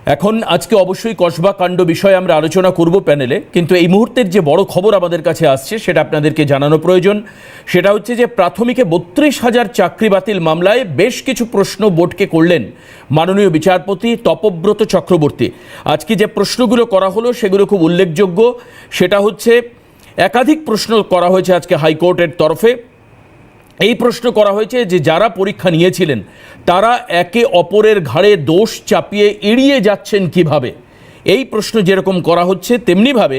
এখন আজকে অবশ্যই কসবা কাণ্ড বিষয়ে আমরা আলোচনা করব প্যানেলে, কিন্তু এই মুহূর্তের যে বড় খবর আমাদের কাছে আসছে সেটা আপনাদেরকে জানানো প্রয়োজন। সেটা হচ্ছে যে প্রাথমিকে 32,000 চাকরি বাতিল মামলায় বেশ কিছু প্রশ্ন বোর্ডকে করলেন মাননীয় বিচারপতি তপব্রত চক্রবর্তী। আজকে যে প্রশ্নগুলো করা হলো সেগুলো খুব উল্লেখযোগ্য। সেটা হচ্ছে একাধিক প্রশ্ন করা হয়েছে আজকে হাইকোর্টের তরফে। এই প্রশ্ন করা হয়েছে যে যারা পরীক্ষা নিয়েছিলেন তারা একে অপরের ঘাড়ে দোষ চাপিয়ে এড়িয়ে যাচ্ছেন কিভাবে। এই প্রশ্ন যেরকম করা হচ্ছে তেমনিভাবে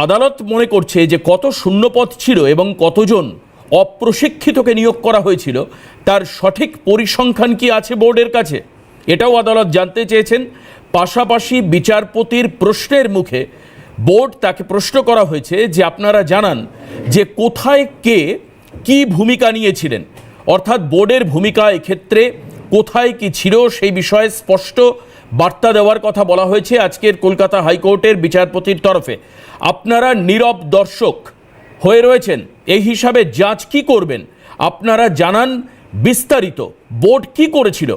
আদালত মনে করছে যে কত শূন্যপদ ছিল এবং কতজন অপ্রশিক্ষিতকে নিয়োগ করা হয়েছিল তার সঠিক পরিসংখ্যান কি আছে বোর্ডের কাছে, এটাও আদালত জানতে চেয়েছেন। পাশাপাশি বিচারপতির প্রশ্নের মুখে বোর্ড তাকে প্রশ্ন করা হয়েছে যে আপনারা জানান যে কোথায় কে কি ভূমিকা নিয়েছিলেন, অর্থাৎ বোর্ডের ভূমিকা এক্ষেত্রে কোথায় কি ছিল সেই বিষয়ে স্পষ্ট বার্তা দেওয়ার কথা বলা হয়েছে আজকের কলকাতা হাইকোর্টের বিচারপতির তরফে। আপনারা নীরব দর্শক হয়ে রয়েছেন, এই হিসাবে জাজ কি করবেন আপনারা জানান বিস্তারিত, বোর্ড কি করেছিল।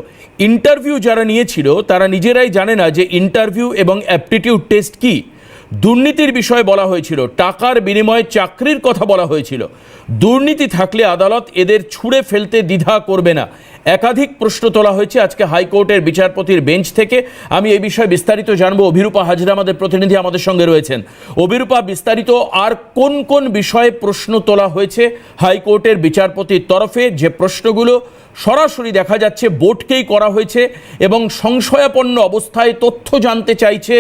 ইন্টারভিউ যারা নিয়েছিল তারা নিজেরাই জানে না যে ইন্টারভিউ এবং অ্যাপটিটিউড টেস্ট কি। দুর্নীতির বিষয়ে বলা হয়েছিল, টাকার বিনিময়ে চাকরির কথা বলা হয়েছিল। দুর্নীতি থাকলে আদালত এদের ছুঁড়ে ফেলতে দ্বিধা করবে না। একাধিক প্রশ্ন তোলা হয়েছে আজকে হাইকোর্টের বিচারপতির বেঞ্চ থেকে। আমি এই বিষয়ে বিস্তারিত জানবো। অভিরূপা হাজরা আমাদের প্রতিনিধি আমাদের সঙ্গে রয়েছেন। অভিরূপা, বিস্তারিত আর কোন কোন বিষয়ে প্রশ্ন তোলা হয়েছে হাইকোর্টের বিচারপতির তরফে, যে প্রশ্নগুলো সরাসরি দেখা যাচ্ছে বোর্ডকেই করা হয়েছে এবং সংশয়াপন্ন অবস্থায় তথ্য জানতে চাইছে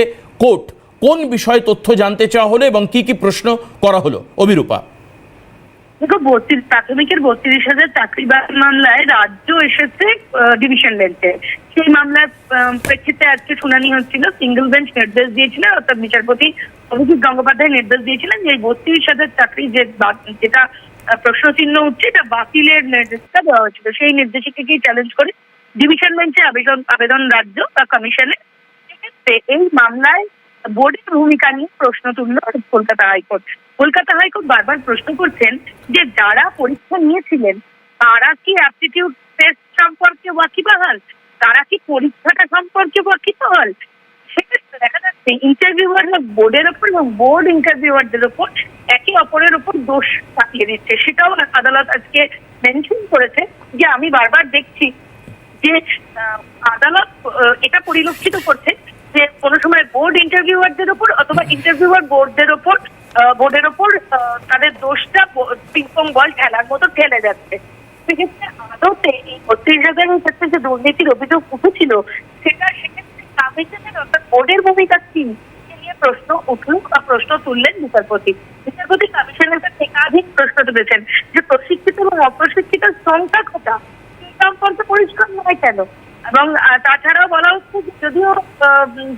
কোর্ট। কোন বিষয়ে তথ্য জানতে চাওয়া হলো এবং কি কি প্রশ্ন করা হলো? অভিরূপা, দেখো, প্রাথমিকের 32,000 চাকরি বাতিল মামলায় রাজ্য এসেছে ডিভিশন বেঞ্চে। সেই মামলার প্রেক্ষিতে আজকে শুনানি হচ্ছিল। সিঙ্গেল বেঞ্চ নির্দেশ দিয়েছিলেন, অর্থাৎ বিচারপতি অভিজিৎ গঙ্গোপাধ্যায় নির্দেশ দিয়েছিলেন যে এই 32,000 চাকরি যেটা প্রশ্ন চিহ্ন উঠছে এটা বাতিলের নির্দেশটা দেওয়া হয়েছিল। সেই নির্দেশিকাকেই চ্যালেঞ্জ করে ডিভিশন বেঞ্চে আবেদন রাজ্য বা কমিশনে। সেক্ষেত্রে এই মামলায় বোর্ডের ভূমিকা নিয়ে প্রশ্ন তুলল কলকাতা হাইকোর্ট। কলকাতা হাইকোর্ট বারবার প্রশ্ন করছেন যে যারা পরীক্ষা নিয়েছিলেন তারা কি অ্যাপটিটিউড টেস্ট সম্পর্কে ওয়াকিবহাল, তারা কি পরীক্ষাটা সম্পর্কে ওয়াকিবহাল। সেক্ষেত্রে দেখা যাচ্ছে ইন্টারভিউয়াররা বোর্ডের ওপর এবং বোর্ড ইন্টারভিউয়ারদের ওপর একে অপরের ওপর দোষ চাপিয়ে দিচ্ছে। সেটাও আদালত আজকে মেনশন করেছে যে আমি বারবার দেখছি যে আদালত এটা পরিলক্ষিত করছে যে কোনো সময় বোর্ড ইন্টারভিউয়ারদের ওপর অথবা ইন্টারভিউয়ার বোর্ডের ওপর তাদের দোষটা পিংপং বল খেলার মতো খেলে যাচ্ছে। সেক্ষেত্রে আদতে এই 32,000-এর ক্ষেত্রে যে দুর্নীতির অভিযোগ উঠেছিল সেটা সেক্ষেত্রে কমিশনের অর্থাৎ বোর্ডের ভূমিকা কি নিয়ে প্রশ্ন উঠল বা প্রশ্ন তুললেন বিচারপতি। বিচারপতি কমিশনের কাছে একাধিক প্রশ্ন তুলেছেন যে প্রশিক্ষিত এবং অপ্রশিক্ষিত সংখ্যা কোটা সেই সম্পর্কে পরিষ্কার নয় কেন। এবং তাছাড়াও বলা হচ্ছে যে যদিও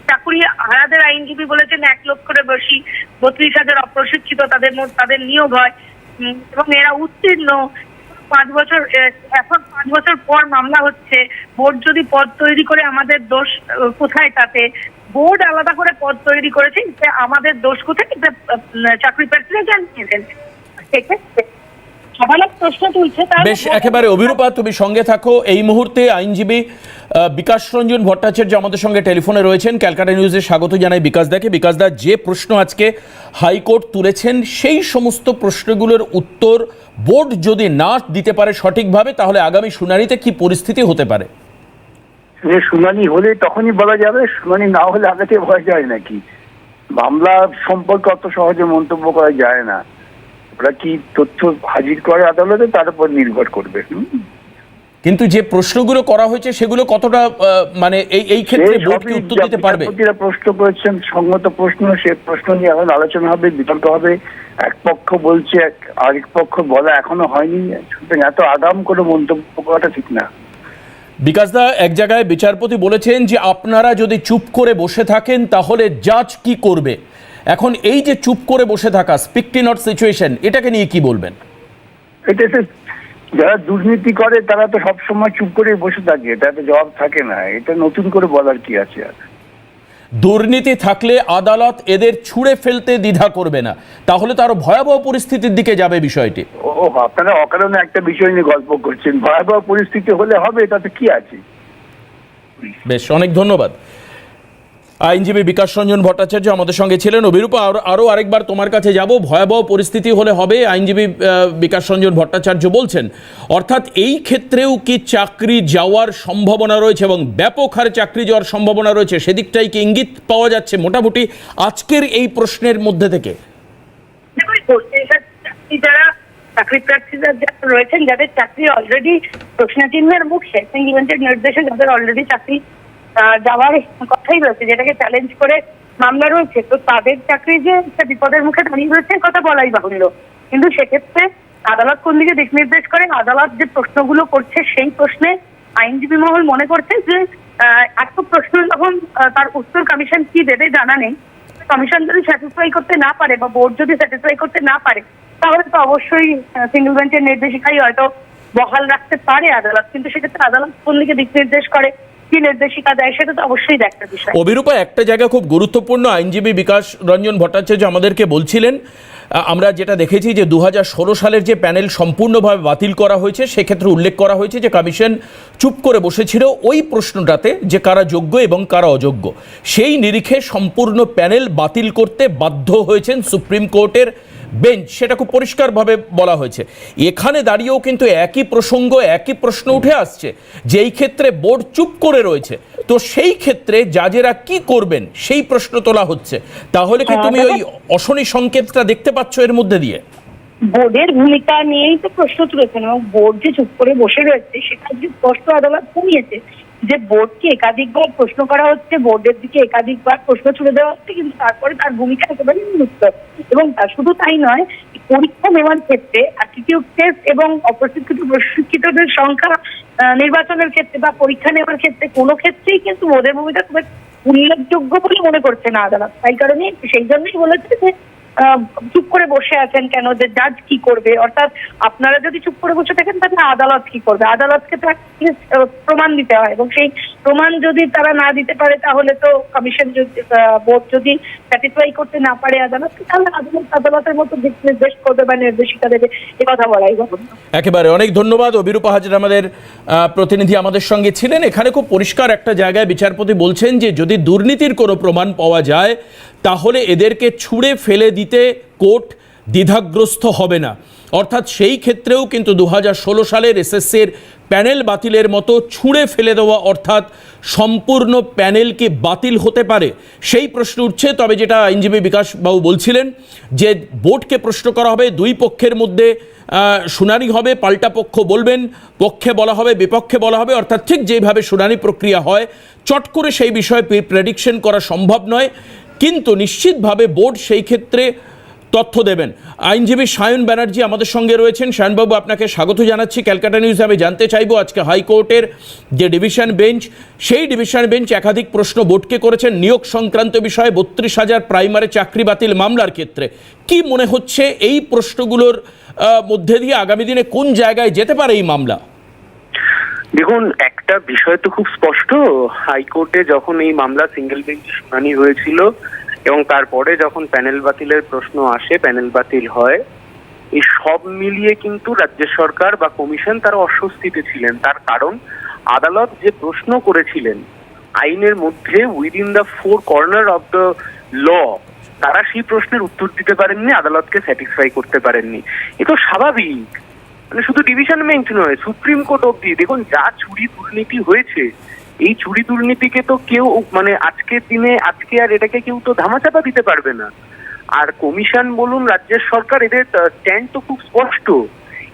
চাকুরি হারাদের আইনজীবী বলেছেন 1 লক্ষের বেশি 32,000 অপ্রশিক্ষিত তাদের নিয়োগ হয় এবং এরা উত্তীর্ণ 5 বছর, এখন 5 বছর পর মামলা হচ্ছে। বোর্ড যদি পদ তৈরি করে আমাদের দোষ কোথায়, তাতে বোর্ড আলাদা করে পদ তৈরি করেছে, আমাদের দোষ কোথায় চাকরি প্রার্থীরা জানিয়েছেন। সেক্ষেত্রে প্রশ্ন তুলছে। বেশ, একেবারে অভিরূপা তুমি সঙ্গে থাকো। এই মুহূর্তে আইনজীবী বিকাশ রঞ্জন ভট্টাচার্য আমাদের সঙ্গে টেলিফোনে রয়েছেন। ক্যালকাটা নিউজে স্বাগত জানাই বিকাশ দাকে। বিকাশ দা, যে প্রশ্ন আজকে হাইকোর্ট তুলেছেন সেই সমস্ত প্রশ্নগুলোর উত্তর বোর্ড যদি না দিতে পারে সঠিকভাবে, তাহলে আগামী শুনানিতে কি পরিস্থিতি হতে পারে? শুনানি হলে তখনই বলা যাবে, শুনানি না হলে আগে থেকে বলা যায় নাকি? মামলা সম্পর্কে অত সহজে মন্তব্য করা যায় না। ওরা কি তথ্য হাজির করে আদালতে তার উপর নির্ভর করবে। কিন্তু যে প্রশ্নগুলো করা হয়েছে সেগুলো কতটা মানে এই ক্ষেত্রে বোর্ড কি উত্তর দিতে পারবে? প্রশ্ন করেছেন সঙ্গত প্রশ্ন, সে প্রশ্ন নিয়ে এখন আলোচনা হবে, বিতর্ক হবে। এক পক্ষ বলছে, আরেক পক্ষ বলা এখনো হয়নি। এত আগাম করে মন্তব্য করাটা ঠিক না। বিকাশ দা, এক জায়গায় বিচারপতি বলেছেন যে আপনারা যদি চুপ করে বসে থাকেন তাহলে জাজ কি করবে। এখন এই যে চুপ করে বসে থাকা, স্পিক নট সিচুয়েশন, এটাকে নিয়ে কি বলবেন? এটা যারা দুর্নীতি করে তারা তো সবসময় চুপ করে বসে থাকে, তাতে জবাব থাকে না। এটা নতুন করে বলার কি আছে? আর দুর্নীতি থাকলে আদালত এদের ছুঁড়ে ফেলতে দ্বিধা করবে না, তাহলে তো আরো ভয়াবহ পরিস্থিতির দিকে যাবে বিষয়টি। আপনারা অকারণে একটা বিষয় নিয়ে গল্প করছেন। ভয়াবহ পরিস্থিতি হলে হবে, তাতে কি আছে? বেশ, অনেক ধন্যবাদ। আইনজীবী বিকাশ রঞ্জন ভট্টাচার্য আমাদের সঙ্গে ছিলেন। অভিরূপা, আরও আরেকবার তোমার কাছে যাব, ভয়াবহ পরিস্থিতি হলে হবে, আইনজীবী বিকাশ রঞ্জন ভট্টাচার্য বলছেন, অর্থাৎ এই ক্ষেত্রেও কি চাকরি যাওয়ার সম্ভাবনা রয়েছে এবং ব্যাপক হারে চাকরি যাওয়ার সম্ভাবনা রয়েছে, সেদিকটাই কি ইঙ্গিত পাওয়া যাচ্ছে মোটামুটি আজকের এই প্রশ্নের মধ্যে থেকে? যারা চাকরি প্রার্থীরা যারা রয়েছেন, যাদের চাকরি অলরেডি প্রশ্নচিহ্নের মুখে, সিঙ্গল বেঞ্চের নির্দেশে যাদের অলরেডি চাকরি যাওয়ার কথাই রয়েছে, যেটাকে চ্যালেঞ্জ করে মামলা রয়েছে, তো তাদের চাকরি যে একটা বিপদের মুখে দাঁড়িয়ে রয়েছে কথা বলাই বাহুল্য। কিন্তু সেক্ষেত্রে আদালত কোন দিকে দিক নির্দেশ করে, আদালত যে প্রশ্নগুলো করছে সেই প্রশ্নে আইনজীবী মহল মনে করছে যে এত প্রশ্ন যখন তার উত্তর কমিশন কি দেবে জানা নেই, কমিশন যদি স্যাটিসফাই করতে না পারে বা বোর্ড যদি স্যাটিসফাই করতে না পারে, তাহলে তো অবশ্যই সিঙ্গল বেঞ্চের নির্দেশিকাই হয়তো বহাল রাখতে পারে আদালত। কিন্তু সেক্ষেত্রে আদালত কোন দিকে দিক নির্দেশ করে, কি নির্দেশিকা দেয়, সেটা তো অবশ্যই দেখার বিষয়। অভিরূপা, একটা জায়গা খুব গুরুত্বপূর্ণ, আইনজীবী বিকাশ রঞ্জন ভট্টাচার্য আমাদেরকে বলছিলেন, আমরা যেটা দেখেছি যে 2016 সালের যে প্যানেল সম্পূর্ণভাবে বাতিল করা হয়েছে, সেক্ষেত্রে উল্লেখ করা হয়েছে যে কমিশন চুপ করে বসেছিল ওই প্রশ্নটাতে যে কারা যোগ্য এবং কারা অযোগ্য। সেই নিরিখে সম্পূর্ণ প্যানেল বাতিল করতে বাধ্য হয়েছেন সুপ্রিম কোর্টের বেঞ্চ, সেটা খুব পরিষ্কারভাবে বলা হয়েছে। এখানে দাঁড়িয়েও কিন্তু একই প্রসঙ্গ, একই প্রশ্ন উঠে আসছে যে এই ক্ষেত্রে বোর্ড চুপ করে রয়েছে, তো সেই ক্ষেত্রে জাজেরা কি করবেন সেই প্রশ্ন তোলা হচ্ছে। তাহলে কি তুমি ওই অশনি সংকেতটা দেখতে পাচ্ছ এর মধ্যে দিয়ে? বোর্ডের ভূমিকা নিয়েই তো প্রশ্ন তুলেছেন এবং বোর্ড যে চুপ করে বসে রয়েছে সেটা যে স্পষ্ট আদালত কমিয়েছে যে বোর্ডকে একাধিকবার প্রশ্ন করা হচ্ছে, বোর্ডের দিকে একাধিকবার প্রশ্ন ছুড়ে দেওয়া হচ্ছে, কিন্তু তারপরে তার ভূমিকা একেবারে নিরুত্ত। এবং শুধু তাই নয়, পরীক্ষা নেওয়ার ক্ষেত্রে অ্যাপটিটিউড টেস্ট এবং অপ্রশিক্ষিত প্রশিক্ষিতদের সংখ্যা নির্বাচনের ক্ষেত্রে বা পরীক্ষা নেওয়ার ক্ষেত্রে কোনো ক্ষেত্রেই কিন্তু বোর্ডের ভূমিকা খুব উল্লেখযোগ্য বলে মনে করছে না আদালত। তাই কারণে সেই জন্যই বলেছে যে চুপ করে বসে আছেন কেন, যে জাজ কি করবে, অর্থাৎ আপনারা যদি চুপ করে বসে থাকেন তাহলে আদালত কি করবে, আদালতকে তো প্রমাণ দিতে হয় এবং সেই প্রমাণ যদি তারা না দিতে পারে তাহলে তো কমিশন যদি বোর্ড যদি স্যাটিসফাই করতে না পারে আদালতকে, তাহলে আদালতের মতো দিক নির্দেশ করবে বা নির্দেশিকা দেবে, এ কথা বলাই ভাবুন। একেবারে অনেক ধন্যবাদ। অভিরূপা হাজরা আমাদের প্রতিনিধি আমাদের সঙ্গে ছিলেন। এখানে খুব পরিষ্কার একটা জায়গায় বিচারপতি বলছেন যে যদি দুর্নীতির কোনো প্রমাণ পাওয়া যায় তাহলে এদেরকে ছুঁড়ে ফেলে দিতে কোর্ট দ্বিধাগ্রস্ত হবে না। অর্থাৎ সেই ক্ষেত্রেও কিন্তু 2016 সালের এসএসসির প্যানেল বাতিলের মতো ছুঁড়ে ফেলে দেওয়া, অর্থাৎ সম্পূর্ণ প্যানেল কি বাতিল হতে পারে সেই প্রশ্ন উঠছে। তবে যেটা আইনজীবী বিকাশ বাবু বলছিলেন যে বোর্ডকে প্রশ্ন করা হবে, দুই পক্ষের মধ্যে শুনানি হবে, পাল্টা পক্ষ বলবেন, পক্ষে বলা হবে, বিপক্ষে বলা হবে, অর্থাৎ ঠিক যেভাবে শুনানি প্রক্রিয়া হয় চট করে সেই বিষয়ে প্রেডিকশন করা সম্ভব নয়, কিন্তু নিশ্চিতভাবে বোর্ড সেই ক্ষেত্রে তথ্য দেবেন। আইনজীবী সায়ন ব্যানার্জি আমাদের সঙ্গে রয়েছেন। সায়নবাবু, আপনাকে স্বাগত জানাচ্ছি ক্যালকাটা নিউজে। আমি জানতে চাইবো আজকে হাইকোর্টের যে ডিভিশন বেঞ্চ, সেই ডিভিশন বেঞ্চ একাধিক প্রশ্ন বোর্ডকে করেছেন নিয়োগ সংক্রান্ত বিষয়ে 32,000 প্রাইমারি চাকরি বাতিল মামলার ক্ষেত্রে। কি মনে হচ্ছে এই প্রশ্নগুলোর মধ্যে দিয়ে আগামী দিনে কোন জায়গায় যেতে পারে এই মামলা? দেখুন, একটা বিষয় তো খুব স্পষ্ট, হাইকোর্টে যখন এই মামলা সিঙ্গেল বেঞ্চে শুনানি হয়েছিল এবং তারপরে যখন প্যানেল বাতিলের প্রশ্ন আসে, প্যানেল বাতিল হয়, এই সব মিলিয়ে কিন্তু রাজ্য সরকার বা কমিশন তারা অস্বস্তিতে ছিলেন। তার কারণ আদালত যে প্রশ্ন করেছিলেন আইনের মধ্যে within the four corner of the law, তারা সেই প্রশ্নের উত্তর দিতে পারেননি, আদালতকে স্যাটিসফাই করতে পারেননি। এ তো স্বাভাবিক, মানে শুধু ডিভিশন বেঞ্চ নয়, সুপ্রিম কোর্ট অব্দি। দেখুন, যা চুরি দুর্নীতি হয়েছে, এই চুরি দুর্নীতিকে তো কেউ মানে আজকের দিনে আজকে আর এটাকে কেউ তো ধামাচাপা দিতে পারবে না। আর কমিশন বলুন, রাজ্যের সরকার, এদের স্ট্যান্ড তো খুব স্পষ্ট।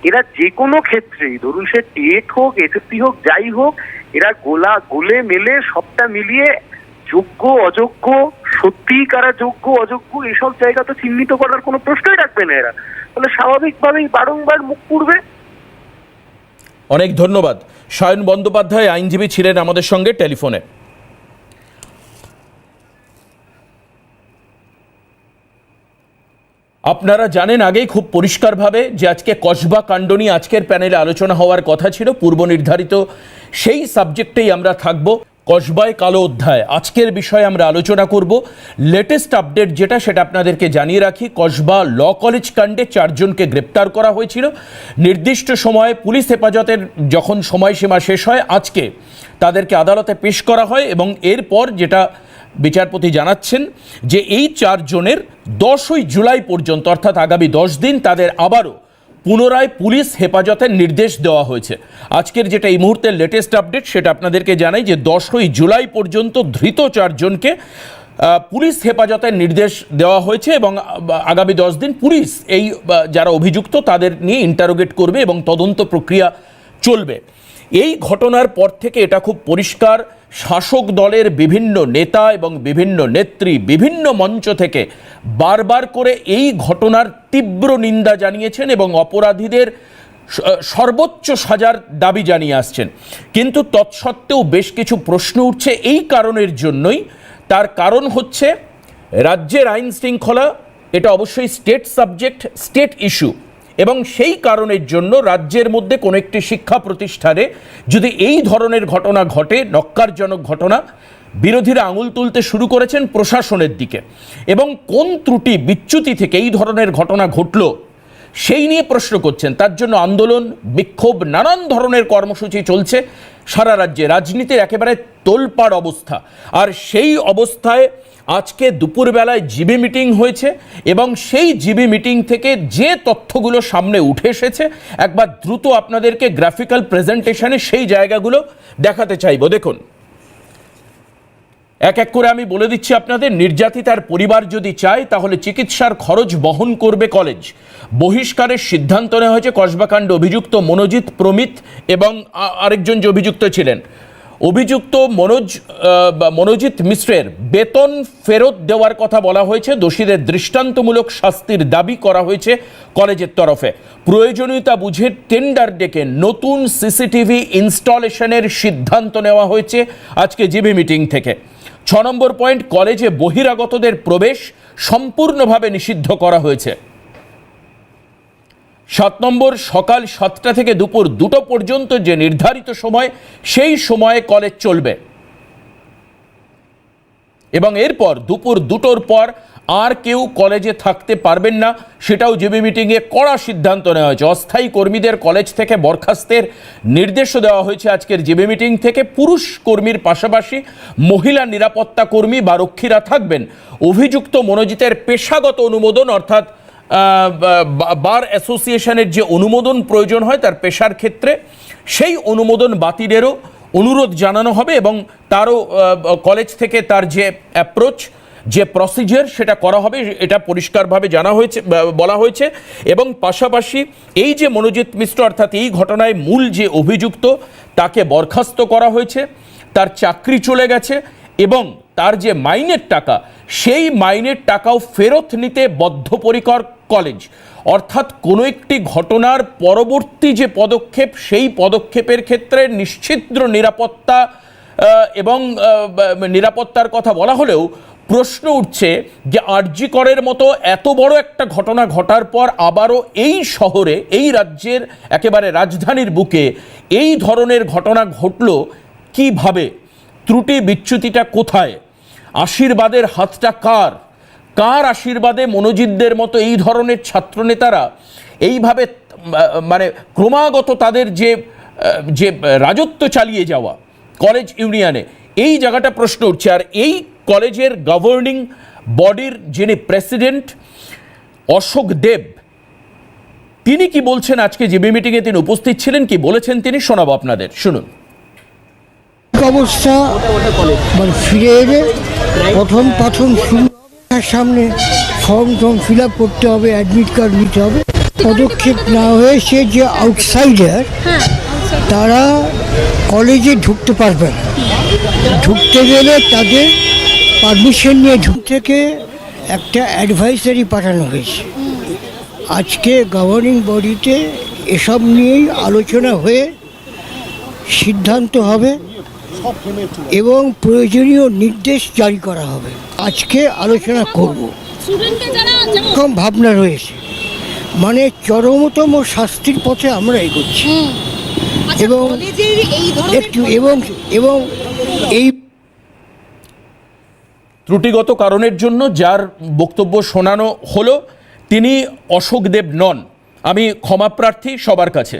এরা যে কোনো ক্ষেত্রেই, ধরুন সে টেট হোক, এসএসসি হোক, যাই হোক, এরা গোলে মেলে সবটা মিলিয়ে যোগ্য অযোগ্য, সত্যিই কারা যোগ্য অযোগ্য এসব জায়গা তো চিহ্নিত করার কোনো প্রশ্নই রাখবে না এরা, তাহলে স্বাভাবিকভাবেই বারংবার মুখ পুড়বে। অনেক ধন্যবাদ। সায়ন বন্দ্যোপাধ্যায় আইনজীবী ছিলেন আমাদের সঙ্গে টেলিফোনে। আপনারা জানেন আগেই খুব পরিষ্কারভাবে যে আজকে কসবা কাণ্ড নিয়ে আজকের প্যানেলে আলোচনা হওয়ার কথা ছিল, পূর্ব নির্ধারিত সেই সাবজেক্টেই আমরা থাকব। কসবায় কালো অধ্যায় আজকের বিষয়ে আমরা আলোচনা করব। লেটেস্ট আপডেট যেটা, সেটা আপনাদেরকে জানিয়ে রাখি, কসবা ল কলেজ কাণ্ডে 4 জনকে গ্রেপ্তার করা হয়েছিল। নির্দিষ্ট সময়ে পুলিশ হেফাজতের যখন সময়সীমা শেষ হয়, আজকে তাদেরকে আদালতে পেশ করা হয় এবং এরপর যেটা বিচারপতি জানাচ্ছেন যে এই 4 জনের 10ই জুলাই পর্যন্ত অর্থাৎ আগামী 10 দিন তাদের আবারও পুনরায় পুলিশ হেফাজতের নির্দেশ দেওয়া হয়েছে। আজকের যেটা এই মুহূর্তের লেটেস্ট আপডেট সেটা আপনাদেরকে জানাই যে 10ই জুলাই পর্যন্ত ধৃত 4 জনকে পুলিশ হেফাজতের নির্দেশ দেওয়া হয়েছে এবং আগামী 10 দিন পুলিশ এই যারা অভিযুক্ত তাদের নিয়ে ইন্টারোগেট করবে এবং তদন্ত প্রক্রিয়া চলবে। এই ঘটনার পর থেকে এটা খুব পরিষ্কার, শাসক দলের বিভিন্ন নেতা এবং বিভিন্ন নেত্রী বিভিন্ন মঞ্চ থেকে বারবার করে এই ঘটনার তীব্র নিন্দা জানিয়েছেন এবং অপরাধীদের সর্বোচ্চ সাজার দাবি জানিয়ে আসছেন। কিন্তু তৎসত্ত্বেও বেশ কিছু প্রশ্ন উঠছে এই কারণের জন্যই। তার কারণ হচ্ছে রাজ্যের আইন শৃঙ্খলা এটা অবশ্যই স্টেট সাবজেক্ট, স্টেট ইস্যু, এবং সেই কারণের জন্য রাজ্যের মধ্যে কোনো একটি শিক্ষা প্রতিষ্ঠানে যদি এই ধরনের ঘটনা ঘটে, নক্কারজনক ঘটনা, বিরোধীরা আঙুল তুলতে শুরু করেছেন প্রশাসনের দিকে এবং কোন ত্রুটি বিচ্যুতি থেকে এই ধরনের ঘটনা ঘটল সেই নিয়ে প্রশ্ন করছেন। তার জন্য আন্দোলন, বিক্ষোভ, নানান ধরনের কর্মসূচি চলছে সারা রাজ্যে। রাজনীতির একেবারে তোলপাড় অবস্থা। আর সেই অবস্থায় আজকে দুপুরবেলায় জিবি মিটিং হয়েছে এবং সেই জিবি মিটিং থেকে যে তথ্যগুলো সামনে উঠে এসেছে একবার দ্রুত আপনাদেরকে গ্রাফিক্যাল প্রেজেন্টেশনে সেই জায়গাগুলো দেখাতে চাইব। দেখুন, এক এক করে আমি বলে দিচ্ছি আপনাদের। নির্যাতিতার পরিবার যদি চায় তাহলে চিকিৎসার খরচ বহন করবে কলেজ। বহিষ্কারের সিদ্ধান্ত নেওয়া হয়েছে কসবাকাণ্ড অভিযুক্ত মনোজিৎ, প্রমিত এবং আরেকজন যে অভিযুক্ত ছিলেন, অভিযুক্ত মনোজিৎ মিশ্রের বেতন ফেরত দেওয়ার কথা বলা হয়েছে। দোষীদের দৃষ্টান্তমূলক শাস্তির দাবি করা হয়েছে কলেজের তরফে। প্রয়োজনীয়তা বুঝে টেন্ডার ডেকে নতুন সিসিটিভি ইনস্টলেশনের সিদ্ধান্ত নেওয়া হয়েছে আজকে জিবি মিটিং থেকে। 6 নম্বর পয়েন্ট, কলেজে বহিরাগতদের প্রবেশ সম্পূর্ণভাবে নিষিদ্ধ করা হয়েছে। 7 নম্বর, সকাল 7টা থেকে দুপুর 2টো পর্যন্ত যে নির্ধারিত সময় সেই সময়ে কলেজ চলবে এবং এরপর দুপুর 2টোর পর আর কেউ কলেজে থাকতে পারবেন না, সেটাও জিবি মিটিংয়ে কড়া সিদ্ধান্ত নেওয়া হয়েছে। অস্থায়ী কর্মীদের কলেজ থেকে বরখাস্তের নির্দেশও দেওয়া হয়েছে আজকের জিবি মিটিং থেকে। পুরুষ কর্মীর পাশাপাশি মহিলা নিরাপত্তা কর্মী বা রক্ষীরা থাকবেন। অভিযুক্ত মনোজিতের পেশাগত অনুমোদন অর্থাৎ বার অ্যাসোসিয়েশনের যে অনুমোদন প্রয়োজন হয় তার পেশার ক্ষেত্রে, সেই অনুমোদন বাতিলেরও অনুরোধ জানানো হবে এবং তারও কলেজ থেকে তার যে অ্যাপ্রোচ, যে প্রসিজার সেটা করা হবে, এটা পরিষ্কারভাবে বলা হয়েছে। এবং পাশাপাশি এই যে মনোজিৎ মিশ্র অর্থাৎ এই ঘটনায় মূল যে অভিযুক্ত তাকে বরখাস্ত করা হয়েছে, তার চাকরি চলে গেছে এবং তার যে মাইনের টাকা সেই মাইনের টাকাও ফেরত নিতে বদ্ধপরিকর কলেজ। অর্থাৎ কোনো একটি ঘটনার পরবর্তী যে পদক্ষেপ সেই পদক্ষেপের ক্ষেত্রে নিশ্ছিদ্র নিরাপত্তা এবং নিরাপত্তার কথা বলা হলেও প্রশ্ন উঠছে যে আরজি করের মতো এত বড় একটা ঘটনা ঘটার পর আবারও এই শহরে, এই রাজ্যের একেবারে রাজধানীর বুকে এই ধরনের ঘটনা ঘটল কিভাবে? ত্রুটি বিচ্যুতিটা কোথায়? আশীর্বাদের হাতটা কার? কার আশীর্বাদে মনোজিতদের মতো এই ধরনের ছাত্রনেতারা এইভাবে মানে ক্রমাগত তাদের যে রাজত্ব চালিয়ে যাওয়া কলেজ ইউনিয়নে, এই জায়গাটা প্রশ্ন উঠছে। আর এই কলেজের গভর্নিং বডির যিনি প্রেসিডেন্ট অশোক দেব, তিনি কি বলছেন আজকে জিবি মিটিংয়ে তিনি উপস্থিত ছিলেন, কি বলেছেন তিনি শোনাবো আপনাদের, শুনুন। অবস্থা মানে ফিরে এলে প্রথম সামনে ফর্ম ফিল আপ করতে হবে, অ্যাডমিট কার্ড নিতে হবে। পদক্ষেপ না হয়ে সে যে আউটসাইডার তারা কলেজে ঢুকতে পারবে না। ঢুকতে গেলে তাদের পারমিশন নিয়ে থেকে একটা অ্যাডভাইসারি পাঠানো হয়েছে। আজকে গভর্নিং বডিতে এসব নিয়েই আলোচনা হয়ে সিদ্ধান্ত হবে এবং প্রয়োজনীয় নির্দেশ জারি করা হবে। আজকে আলোচনা করব। এরকম ভাবনা রয়েছে, মানে চরমতম শাস্তির পথে আমরা এগোচ্ছি এবং এই ত্রুটিগত কারণের জন্য যার বক্তব্য শোনানো হলো তিনি অশোক দেব নন, আমি ক্ষমাপ্রার্থী সবার কাছে।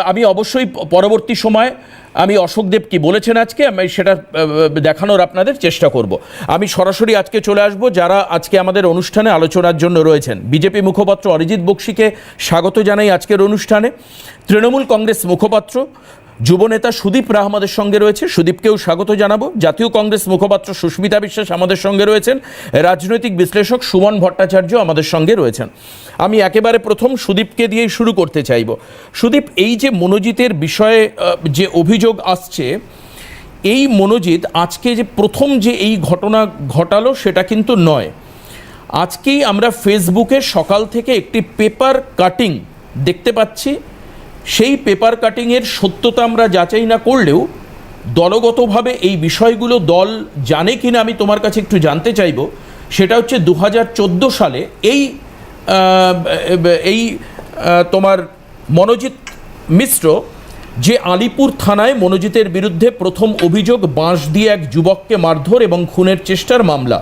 আমি অবশ্যই পরবর্তী সময় আমি অশোকদেব কি বলেছেন আজকে আমি সেটা দেখানোর আপনাদের চেষ্টা করব। আমি সরাসরি আজকে চলে আসব যারা আজকে আমাদের অনুষ্ঠানে আলোচনার জন্য রয়েছেন। বিজেপি মুখপাত্র অরিজিৎ বক্সিকে স্বাগত জানাই আজকের অনুষ্ঠানে। তৃণমূল কংগ্রেস মুখপাত্র যুবনেতা সুদীপ রায় আমাদের সঙ্গে রয়েছে, সুদীপকেও স্বাগত জানাবো। জাতীয় কংগ্রেস মুখপাত্র সুস্মিতা বিশ্বাস আমাদের সঙ্গে রয়েছেন। রাজনৈতিক বিশ্লেষক সুমন ভট্টাচার্য আমাদের সঙ্গে রয়েছেন। আমি একেবারে প্রথম সুদীপকে দিয়েই শুরু করতে চাইব। সুদীপ, এই যে মনোজিতের বিষয়ে যে অভিযোগ আসছে, এই মনোজিৎ আজকে যে প্রথম যে এই ঘটনা ঘটালো সেটা কিন্তু নয়। আজকেই আমরা ফেসবুকে সকাল থেকে একটি পেপার কাটিং দেখতে পাচ্ছি। সেই পেপার কাটিংয়ের সত্যতা আমরা যাচাই না করলেও দলগতভাবে এই বিষয়গুলো দল জানে কিনা আমি তোমার কাছে একটু জানতে চাইব। সেটা হচ্ছে 2014 সালে তোমার মনোজিৎ মিশ্র যে আলিপুর থানায় মনোজিতের বিরুদ্ধে প্রথম অভিযোগ বাঁশ দিয়ে এক যুবককে মারধর এবং খুনের চেষ্টার মামলা।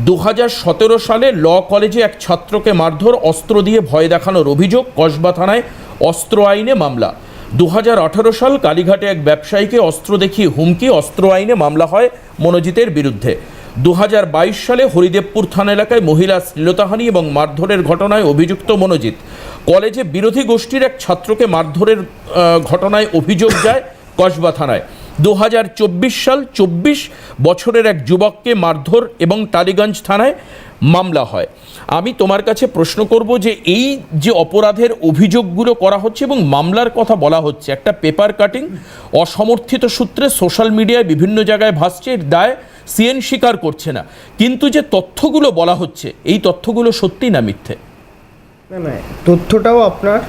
2017 সালে ল কলেজে এক ছাত্রকে মারধর, অস্ত্র দিয়ে ভয় দেখানোর অভিযোগ, কসবা থানায় অস্ত্র আইনে মামলা। 2018 সাল কালীঘাটে এক ব্যবসায়ীকে অস্ত্র দেখিয়ে হুমকি, অস্ত্র আইনে মামলা হয় মনোজিতের বিরুদ্ধে। 2022 সালে হরিদেবপুর থানা এলাকায় মহিলা শ্লীলতাহানি এবং মারধরের ঘটনায় অভিযুক্ত মনোজিৎ। কলেজে বিরোধী গোষ্ঠীর এক ছাত্রকে মারধরের ঘটনায় অভিযোগ যায় কসবা থানায়। 2024 সাল 24 বছরের এক যুবককে মারধর এবং টালিগঞ্জ থানায় মামলা হয়। আমি তোমার কাছে প্রশ্ন করব যে এই যে অপরাধের অভিযোগগুলো করা হচ্ছে এবং মামলার কথা বলা হচ্ছে, একটা পেপার কাটিং অসমর্থিত সূত্রে সোশ্যাল মিডিয়ায় বিভিন্ন জায়গায় ভাসছে, এর দায় সিএন স্বীকার করছে না, কিন্তু যে তথ্যগুলো বলা হচ্ছে এই তথ্যগুলো সত্যি না মিথ্যে? না, তথ্যটাও আপনার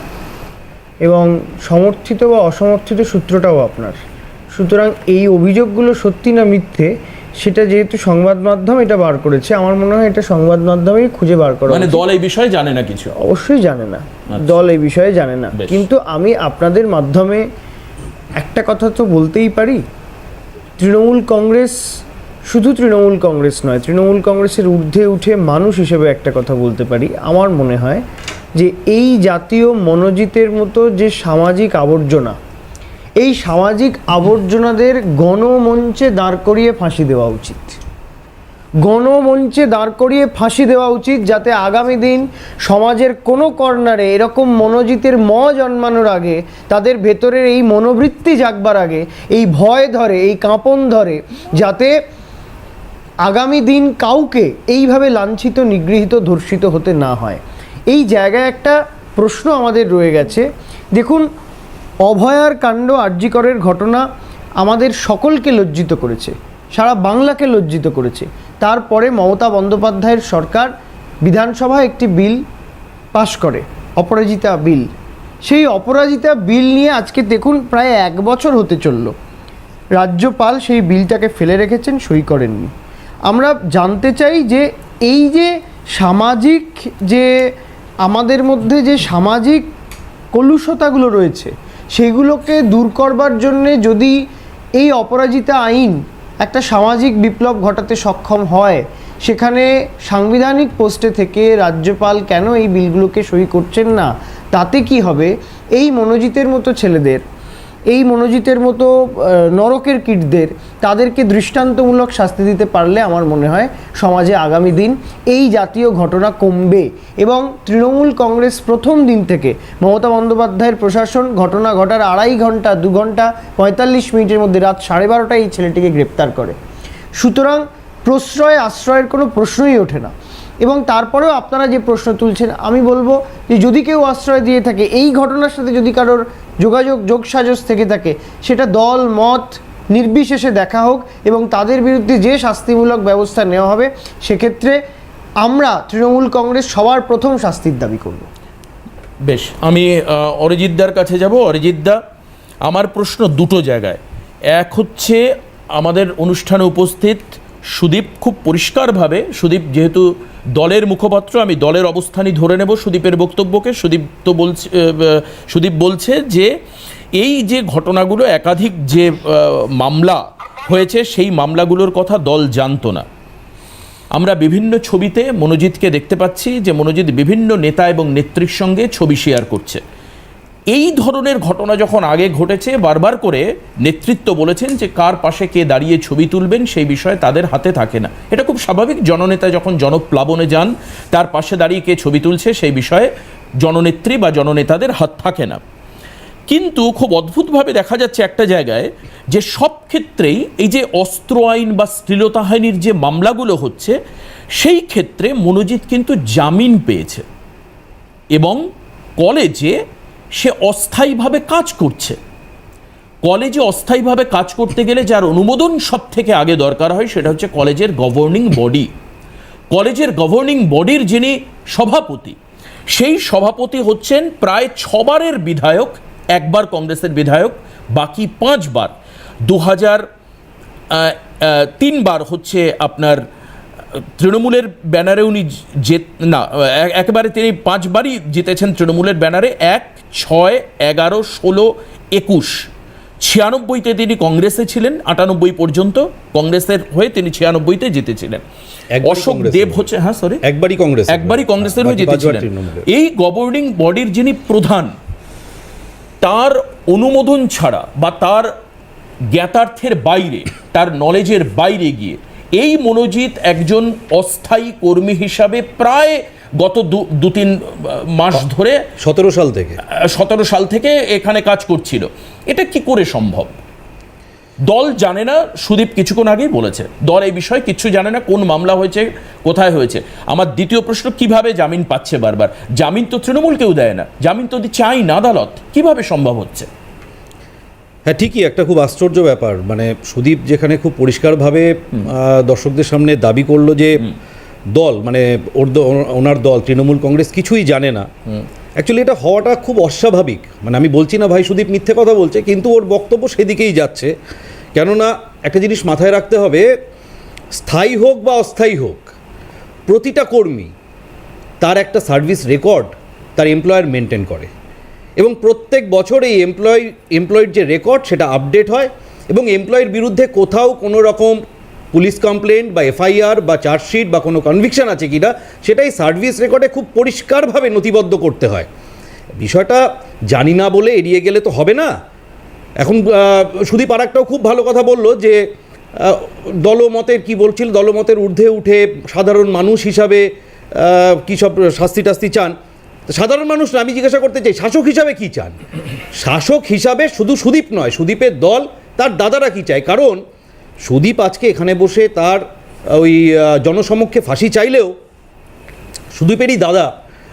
এবং সমর্থিত বা অসমর্থিত সূত্রটাও আপনার। সুতরাং এই অভিযোগগুলো সত্যি না মিথ্যে সেটা যেহেতু সংবাদ মাধ্যম এটা বার করেছে, আমার মনে হয় এটা সংবাদ মাধ্যমেই খুঁজে বার করা। মানে দল এই বিষয়ে জানে না কিছু? অবশ্যই জানে না, দল এই বিষয়ে জানে না। কিন্তু আমি আপনাদের মাধ্যমে একটা কথা তো বলতেই পারি, তৃণমূল কংগ্রেস শুধু তৃণমূল কংগ্রেস নয়, তৃণমূল কংগ্রেসের ঊর্ধ্বে উঠে মানুষ হিসেবে একটা কথা বলতে পারি। আমার মনে হয় যে এই জাতীয় মনোজিতের মতো যে সামাজিক আবর্জনা, এই সামাজিক আবর্জনাদের গণমঞ্চে দাঁড় করিয়ে ফাঁসি দেওয়া উচিত। গণমঞ্চে দাঁড় করিয়ে ফাঁসি দেওয়া উচিত, যাতে আগামী দিন সমাজের কোনো কর্নারে এরকম মনোজিতের জন্মানোর আগে, তাদের ভেতরের এই মনোবৃত্তি জাগবার আগে এই ভয় ধরে, এই কাঁপন ধরে, যাতে আগামী দিন কাউকে এইভাবে লাঞ্ছিত, নিগৃহীত, ধর্ষিত হতে না হয়। এই জায়গায় একটা প্রশ্ন আমাদের রয়ে গেছে। দেখুন, অভয়ার কাণ্ড, আরজি করের ঘটনা আমাদের সকলকে লজ্জিত করেছে, সারা বাংলাকে লজ্জিত করেছে। তারপরে মমতা বন্দ্যোপাধ্যায়ের সরকার বিধানসভায় একটি বিল পাশ করে, অপরাজিতা বিল। সেই অপরাজিতা বিল নিয়ে আজকে দেখুন প্রায় 1 বছর হতে চলল। রাজ্যপাল সেই বিলটাকে ফেলে রেখেছেন, সই করেননি। আমরা জানতে চাই যে এই যে সামাজিক, যে আমাদের মধ্যে যে সামাজিক কলুষতাগুলো রয়েছে সেইগুলোকে দূর করবার জন্যে যদি এই অপরাজিতা আইন একটা সামাজিক বিপ্লব ঘটাতে সক্ষম হয়, সেখানে সাংবিধানিক পোস্টে থেকে রাজ্যপাল কেন এই বিলগুলোকে সই করছেন না? তাতে কি হবে? এই মনোজিতের মতো ছেলেদের, এই মনোজিতের মতো নরকের কীটদের, তাদেরকে দৃষ্টান্তমূলক শাস্তি দিতে পারলে আমার মনে হয় সমাজে আগামী দিন এই জাতীয় ঘটনা কমবে। এবং তৃণমূল কংগ্রেস প্রথম দিন থেকে, মমতা বন্দ্যোপাধ্যায়ের প্রশাসন ঘটনা ঘটার 2.5 ঘন্টা 2 ঘন্টা 45 মিনিটের মধ্যে রাত 12:30টায় এই ছেলেটিকে গ্রেপ্তার করে। সুতরাং প্রশ্রয় আশ্রয়ের কোনো প্রশ্নই ওঠে না। এবং তারপরেও আপনারা যে প্রশ্ন তুলছেন, আমি বলবো যে যদি কেউ আশ্রয় দিয়ে থাকে, এই ঘটনার সাথে যদি কারোর যোগসাজশ থেকে থাকে, সেটা দল মত নির্বিশেষে দেখা হোক এবং তাদের বিরুদ্ধে যে শাস্তিমূলক ব্যবস্থা নেওয়া হবে, সেক্ষেত্রে আমরা তৃণমূল কংগ্রেস সবার প্রথম শাস্তির দাবি করব। বেশ, আমি অরিজিৎদার কাছে যাব। অরিজিৎদা, আমার প্রশ্ন দুটো জায়গায়। এক হচ্ছে, আমাদের অনুষ্ঠানে উপস্থিত সুদীপ খুব পরিষ্কারভাবে, সুদীপ যেহেতু দলের মুখপাত্র, আমি দলের অবস্থানই ধরে নেব সুদীপের বক্তব্যকে। সুদীপ বলছে যে এই যে ঘটনাগুলো, একাধিক যে মামলা হয়েছে, সেই মামলাগুলোর কথা দল জানতো না। আমরা বিভিন্ন ছবিতে মনোজিৎকে দেখতে পাচ্ছি যে মনোজিৎ বিভিন্ন নেতা এবং নেত্রীর সঙ্গে ছবি শেয়ার করছে। এই ধরনের ঘটনা যখন আগে ঘটেছে, বারবার করে নেতৃত্ব বলেছেন যে কার পাশে কে দাঁড়িয়ে ছবি তুলবেন সেই বিষয়ে তাদের হাতে থাকে না। এটা খুব স্বাভাবিক, জননেতা যখন জনপ্লাবনে যান তার পাশে দাঁড়িয়ে কে ছবি তুলছে সেই বিষয়ে জননেত্রী বা জননেতাদের হাত থাকে না। কিন্তু খুব অদ্ভুতভাবে দেখা যাচ্ছে একটা জায়গায় যে সব ক্ষেত্রেই এই যে অস্ত্র আইন বা শ্লীলতাহানির যে মামলাগুলো হচ্ছে সেই ক্ষেত্রে মনোজিৎ কিন্তু জামিন পেয়েছে এবং কলেজে সে অস্থায়ীভাবে কাজ করছে। কলেজে অস্থায়ীভাবে কাজ করতে গেলে যার অনুমোদন সব থেকে আগে দরকার হয় সেটা হচ্ছে কলেজের গভর্নিং বডি। কলেজের গভর্নিং বডির যিনি সভাপতি, সেই সভাপতি হচ্ছেন প্রায় 6 বারের বিধায়ক, একবার কংগ্রেসের বিধায়ক, বাকি 5 বার, 2003 বার হচ্ছে আপনার তৃণমূলের ব্যানারে উনি একেবারে তিনি 5 বারই জিতেছেন তৃণমূলের ব্যানারে, 1, 6, 11, 16, 21, 96-তে তিনি কংগ্রেসে ছিলেন, 98 পর্যন্ত কংগ্রেসের হয়ে তিনি 96-তে জিতেছিলেন। অশোক দেব হচ্ছে একবারই কংগ্রেসের হয়ে জিতেছিলেন। এই গভর্নিং বডির যিনি প্রধান, তার অনুমোদন ছাড়া বা তার জ্ঞাতার্থের বাইরে, তার নলেজের বাইরে গিয়ে এই মনোজিৎ একজন অস্থায়ী কর্মী হিসাবে প্রায় গত 2-3 মাস ধরে 17 সাল থেকে এখানে কাজ করছিল। এটা কি করে সম্ভব? দল জানে না, সুদীপ কিছুক্ষণ আগেই বলেছে দল এই বিষয়ে কিচ্ছু জানে না, কোন মামলা হয়েছে, কোথায় হয়েছে। আমার দ্বিতীয় প্রশ্ন, কিভাবে জামিন পাচ্ছে বারবার? জামিন তো তৃণমূল কেউ দেয় না, জামিন তো দিচ্ছে আইন, আদালত, কিভাবে সম্ভব হচ্ছে? হ্যাঁ, ঠিকই, একটা খুব আশ্চর্য ব্যাপার। মানে সুদীপ যেখানে খুব পরিষ্কারভাবে দর্শকদের সামনে দাবি করলো যে দল, মানে ওনার দল তৃণমূল কংগ্রেস কিছুই জানে না, অ্যাকচুয়ালি এটা হওয়াটা খুব অস্বাভাবিক। মানে আমি বলছি না ভাই সুদীপ মিথ্যে কথা বলছে, কিন্তু ওর বক্তব্য সেদিকেই যাচ্ছে। কেননা একটা জিনিস মাথায় রাখতে হবে, স্থায়ী হোক বা অস্থায়ী হোক, প্রতিটা কর্মী তার একটা সার্ভিস রেকর্ড তার এমপ্লয়ার মেনটেন করে এবং প্রত্যেক বছর এই এমপ্লয়ের যে রেকর্ড সেটা আপডেট হয় এবং এমপ্লয়ের বিরুদ্ধে কোথাও কোনো রকম পুলিশ কমপ্লেন্ট বা এফআইআর বা চার্জশিট বা কোনো কনভিকশন আছে কি না সেটাই সার্ভিস রেকর্ডে খুব পরিষ্কারভাবে নথিবদ্ধ করতে হয়। বিষয়টা জানি না বলে এড়িয়ে গেলে তো হবে না। এখন সুদীপ আরেকটাও খুব ভালো কথা বলল যে দলমতের কি বলছিল, দলমতের ঊর্ধ্বে উঠে সাধারণ মানুষ হিসাবে কী সব শাস্তি টাস্তি চান। সাধারণ মানুষ না, আমি জিজ্ঞাসা করতে চাই শাসক হিসাবে কি চান? শাসক হিসাবে শুধু সুদীপ নয়, সুদীপের দল, তার দাদারা কি চায়? কারণ সুদীপ আজকে এখানে বসে তার ওই জনসমক্ষে ফাঁসি চাইলেও সুদীপেরই দাদা,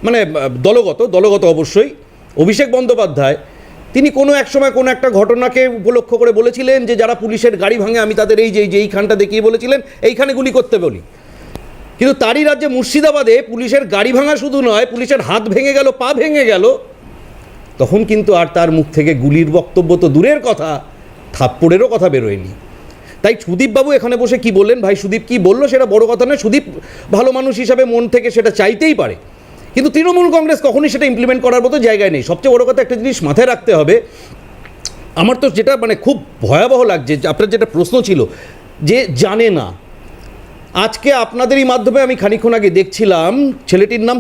মানে দলগত অবশ্যই অভিষেক বন্দ্যোপাধ্যায়, তিনি কোনো এক সময় কোনো একটা ঘটনাকে উপলক্ষ করে বলেছিলেন যে যারা পুলিশের গাড়ি ভাঙে আমি তাদের এইখানটা দেখিয়ে বলেছিলেন এইখানে গুলি করতে বলি। কিন্তু তারই রাজ্যে মুর্শিদাবাদে পুলিশের গাড়ি ভাঙা শুধু নয়, পুলিশের হাত ভেঙে গেল, পা ভেঙে গেল, তখন কিন্তু আর তার মুখ থেকে গুলির বক্তব্য তো দূরের কথা, থাপ্পড়েরও কথা বেরোয়নি। তাই সুদীপবাবু এখানে বসে কি বললেন, ভাই সুদীপ কি বললো সেটা বড় কথা নয়, সুদীপ ভালো মানুষ হিসাবে মন থেকে সেটা চাইতেই পারে, কিন্তু তৃণমূল কংগ্রেস কখনই সেটা ইমপ্লিমেন্ট করার মতো জায়গায় নেই। সবচেয়ে বড় কথা একটা জিনিস মাথায় রাখতে হবে, আমার তো যেটা মানে খুব ভয়াবহ লাগছে, আপনার যেটা প্রশ্ন ছিল যে জানে না, আজকে আপনাদেরই মাধ্যমে আমি খানিকক্ষণ আগে দেখছিলাম ছেলেটির নাম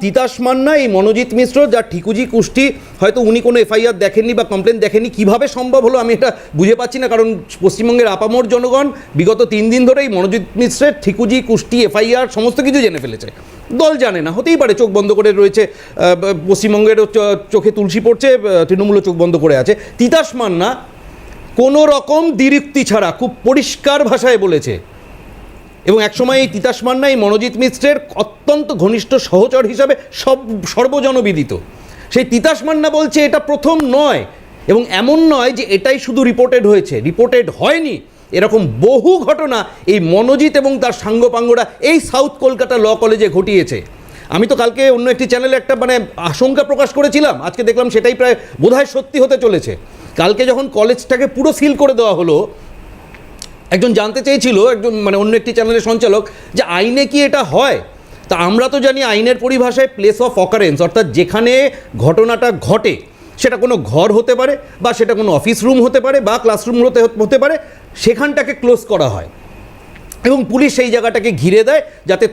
তিতাস মান্না, এই মনোজিৎ মিশ্র, যার ঠিকুজি কুষ্টি, হয়তো উনি কোনো এফআইআর দেখেননি বা কমপ্লেন দেখেননি, কিভাবে সম্ভব হলো আমি এটা বুঝে পাচ্ছি না। কারণ পশ্চিমবঙ্গের আপামর জনগণ বিগত 3 দিন ধরেই মনোজিৎ মিশ্রের ঠিকুজি কুষ্টি এফআইআর সমস্ত কিছু জেনে ফেলেছে, দল জানে না, হতেই পারে, চোখ বন্ধ করে রয়েছে, পশ্চিমবঙ্গের চোখে তুলসী পড়ছে, তৃণমূলও চোখ বন্ধ করে আছে। তিতাস মান্না কোনো রকম দ্বিরুক্তি ছাড়া খুব পরিষ্কার ভাষায় বলেছে, এবং একসময় এই তিতাস মান্না এই মনোজিৎ মিশ্রের অত্যন্ত ঘনিষ্ঠ সহচর হিসাবে সর্বজনবিদিত। সেই তিতাস মান্না বলছে এটা প্রথম নয়, এবং এমন নয় যে এটাই শুধু রিপোর্টেড হয়েছে, রিপোর্টেড হয়নি, এরকম বহু ঘটনা এই মনোজিৎ এবং তার সাঙ্গপাঙ্গরা এই সাউথ কলকাতা ল কলেজে ঘটিয়েছে। আমি তো কালকে অন্য একটি চ্যানেলে একটা মানে আশঙ্কা প্রকাশ করেছিলাম, আজকে দেখলাম সেটাই প্রায় বোধহয় সত্যি হতে চলেছে। কালকে যখন কলেজটাকে পুরো সিল করে দেওয়া হলো, একজন জানতে চেয়েছিল, একজন মানে অন্য একটি চ্যানেলের সঞ্চালক, যে আইনে কি এটা হয়? তা আমরা তো জানি আইনের পরিভাষায় প্লেস অফ অকারেন্স, অর্থাৎ যেখানে ঘটনাটা ঘটে সেটা কোনো ঘর হতে পারে বা সেটা কোনো অফিস রুম হতে পারে বা ক্লাসরুম হতে পারে, সেখানটাকে ক্লোজ করা হয়। এবং পুলিশ সেই জায়গাটাকে ঘিরে দেয় যাতে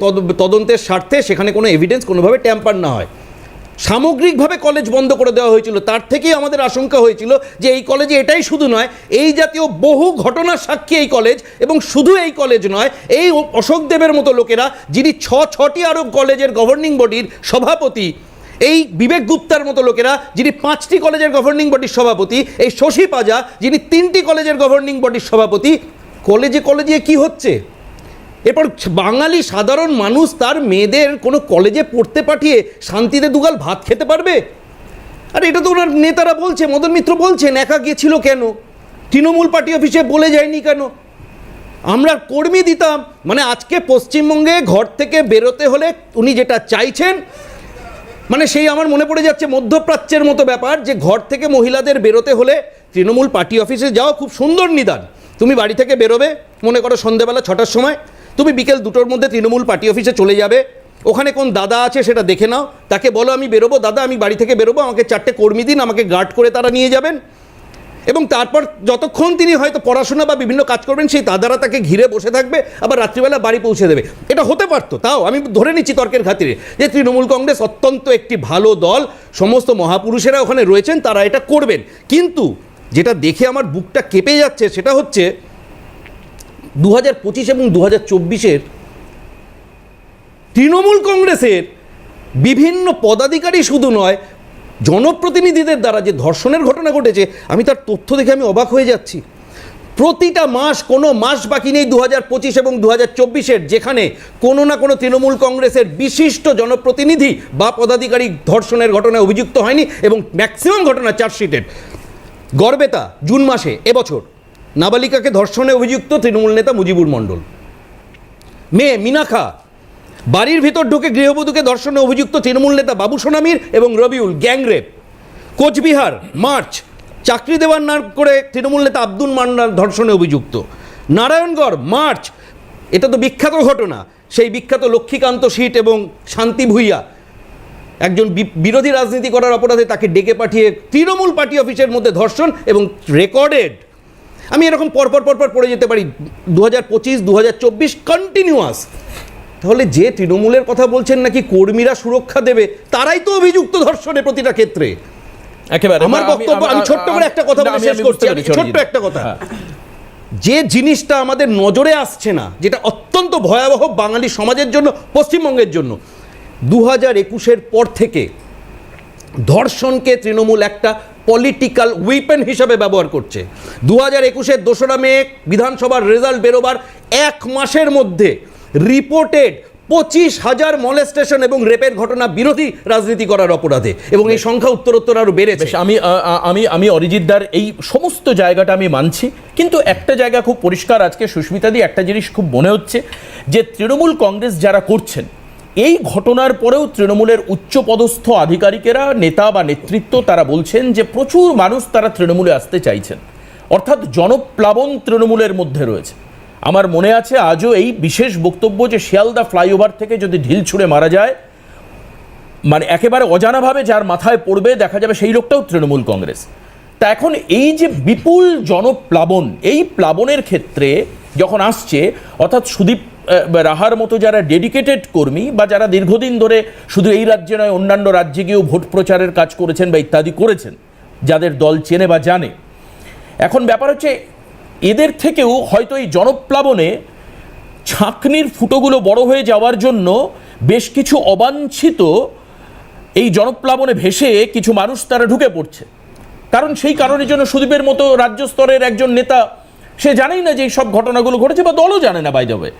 তদন্তের স্বার্থে সেখানে কোনো এভিডেন্স কোনোভাবে ট্যাম্পার না হয়। সামগ্রিকভাবে কলেজ বন্ধ করে দেওয়া হয়েছিল, তার থেকেই আমাদের আশঙ্কা হয়েছিল যে এই কলেজে এটাই শুধু নয়, এই জাতীয় বহু ঘটনার সাক্ষী এই কলেজ, এবং শুধু এই কলেজ নয়, এই অশোক দেবের মতো লোকেরা যিনি ছটি আরও কলেজের গভর্নিং বডির সভাপতি, এই বিবেক গুপ্তার মতো লোকেরা যিনি 5টি কলেজের গভর্নিং বডির সভাপতি, এই শশী পাজা যিনি 3টি কলেজের গভর্নিং বডির সভাপতি, কলেজে কলেজে কি হচ্ছে? এরপর বাঙালি সাধারণ মানুষ তার মেয়েদের কোনো কলেজে পড়তে পাঠিয়ে শান্তিতে দুগাল ভাত খেতে পারবে? আর এটা তো ওনার নেতারা বলছে, মদন মিত্র বলছেন একা গিয়েছিল কেন, তৃণমূল পার্টি অফিসে বলে যায়নি কেন? আমরা কর্মী দিতাম, মানে আজকে পশ্চিমবঙ্গে ঘর থেকে বেরোতে হলে উনি যেটা চাইছেন, মানে সেই আমার মনে পড়ে যাচ্ছে মধ্যপ্রাচ্যের মতো ব্যাপার, যে ঘর থেকে মহিলাদের বেরোতে হলে তৃণমূল পার্টি অফিসে যাওয়া খুব সুন্দর নিদান। তুমি বাড়ি থেকে বেরোবে মনে করো সন্ধ্যেবেলা 6টার সময়, তুমি বিকেল 2টোর মধ্যে তৃণমূল পার্টি অফিসে চলে যাবে, ওখানে কোন দাদা আছে সেটা দেখে নাও, তাকে বলো আমি বেরোবো দাদা, আমি বাড়ি থেকে বেরোবো, আমাকে 4টে কর্মী দিন, আমাকে গার্ড করে তারা নিয়ে যাবেন, এবং তারপর যতক্ষণ তিনি হয়তো পড়াশোনা বা বিভিন্ন কাজ করবেন সেই দাদারা তাকে ঘিরে বসে থাকবে, আবার রাত্রিবেলা বাড়ি পৌঁছে দেবে। এটা হতে পারতো, তাও আমি ধরে নিচ্ছি তর্কের খাতিরে যে তৃণমূল কংগ্রেস অত্যন্ত একটি ভালো দল, সমস্ত মহাপুরুষেরা ওখানে রয়েছেন, তারা এটা করবেন। কিন্তু যেটা দেখে আমার বুকটা কেঁপে যাচ্ছে সেটা হচ্ছে 2025 এবং 2024 তৃণমূল কংগ্রেসের বিভিন্ন পদাধিকারী শুধু নয়, জনপ্রতিনিধিদের দ্বারা যে ধর্ষণের ঘটনা ঘটেছে, আমি তার তথ্য দেখে আমি অবাক হয়ে যাচ্ছি। প্রতিটা মাস, কোনো মাস বাকি নেই 2025 এবং 2024 যেখানে কোনো না কোনো তৃণমূল কংগ্রেসের বিশিষ্ট জনপ্রতিনিধি বা পদাধিকারী ধর্ষণের ঘটনায় অভিযুক্ত হয়নি, এবং ম্যাক্সিমাম ঘটনা চার্জশিটেড। গড়বেতা জুন মাসে এবছর নাবালিকাকে ধর্ষণে অভিযুক্ত তৃণমূল নেতা মুজিবুর মণ্ডল। মেয়ে মিনাখা বাড়ির ভিতর ঢুকে গৃহবধূকে ধর্ষণে অভিযুক্ত তৃণমূল নেতা বাবু সোনামির এবং রবিউল গ্যাংরেপ। কোচবিহার মার্চ চাকরি দেওয়ার নাম করে তৃণমূল নেতা আব্দুল মান্নার ধর্ষণে অভিযুক্ত। নারায়ণগড় মার্চ, এটা তো বিখ্যাত ঘটনা, সেই বিখ্যাত লক্ষ্মীকান্ত শীট এবং শান্তি ভূঁইয়া একজন বিরোধী রাজনীতি করার অপরাধে তাকে ডেকে পাঠিয়ে তৃণমূল পার্টি অফিসের মধ্যে ধর্ষণ, এবং রেকর্ডেড। আমি এরকম পরপর পড়ে যেতে পারি, 2025, 2024 কন্টিনিউয়াস। তাহলে যে তৃণমূলের কথা বলছেন নাকি কর্মীরা সুরক্ষা দেবে, তারাই তো অভিযুক্ত ধর্ষণে প্রতিটা ক্ষেত্রে। একেবারে আমার বক্তব্য, আমি ছোট্ট করে একটা কথা বলে শেষ করছি, ছোট্ট একটা কথা। যে জিনিসটা আমাদের নজরে আসছে না, যেটা অত্যন্ত ভয়াবহ বাঙালি সমাজের জন্য, পশ্চিমবঙ্গের জন্য, 2021 পর থেকে ধর্ষণকে তৃণমূল একটা পলিটিক্যাল উইপেন হিসাবে ব্যবহার করছে। 2021 2রা মে বিধানসভার রেজাল্ট বেরোবার 1 মাসের মধ্যে রিপোর্টেড 25,000 মলেস্টেশন এবং রেপের ঘটনা বিরোধী রাজনীতি করার অপরাধে, এবং এই সংখ্যা উত্তরোত্তর আরও বেড়েছে। আমি অরিজিৎ দার এই সমস্ত জায়গাটা আমি মানছি, কিন্তু একটা জায়গা খুব পরিষ্কার আজকে সুস্মিতাদি, একটা জিনিস খুব মনে হচ্ছে যে তৃণমূল কংগ্রেস যারা করছেন, এই ঘটনার পরেও তৃণমূলের উচ্চপদস্থ আধিকারিকেরা, নেতা বা নেতৃত্ব, তারা বলছেন যে প্রচুর মানুষ তারা তৃণমূলে আসতে চাইছেন, অর্থাৎ জনপ্লাবন তৃণমূলের মধ্যে রয়েছে। আমার মনে আছে আজও এই বিশেষ বক্তব্য যে শিয়ালদা ফ্লাইওভার থেকে যদি ঢিল ছুঁড়ে মারা যায়, মানে একেবারে অজানাভাবে যার মাথায় পড়বে দেখা যাবে সেই লোকটাও তৃণমূল কংগ্রেস। তা এখন এই যে বিপুল জনপ্লাবন, এই প্লাবনের ক্ষেত্রে যখন আসছে, অর্থাৎ সুদীপ রাহার মতো যারা ডেডিকেটেড কর্মী বা যারা দীর্ঘদিন ধরে শুধু এই রাজ্যে নয় অন্যান্য রাজ্যে গিয়েও ভোট প্রচারের কাজ করেছেন বা ইত্যাদি করেছেন, যাদের দল চেনে বা জানে, এখন ব্যাপার হচ্ছে এদের থেকেও হয়তো এই জনপ্লাবনে ছাঁকনির ফুটোগুলো বড় হয়ে যাওয়ার জন্য বেশ কিছু অবাঞ্ছিত এই জনপ্লাবনে ভেসে কিছু মানুষ তারা ঢুকে পড়ছে। কারণ সেই কারণের জন্য সুদীপের মতো রাজ্য স্তরের একজন নেতা, সে জানেই না যে এই সব ঘটনাগুলো ঘটেছে, বা দলও জানে না, বাই দ্য ওয়ে,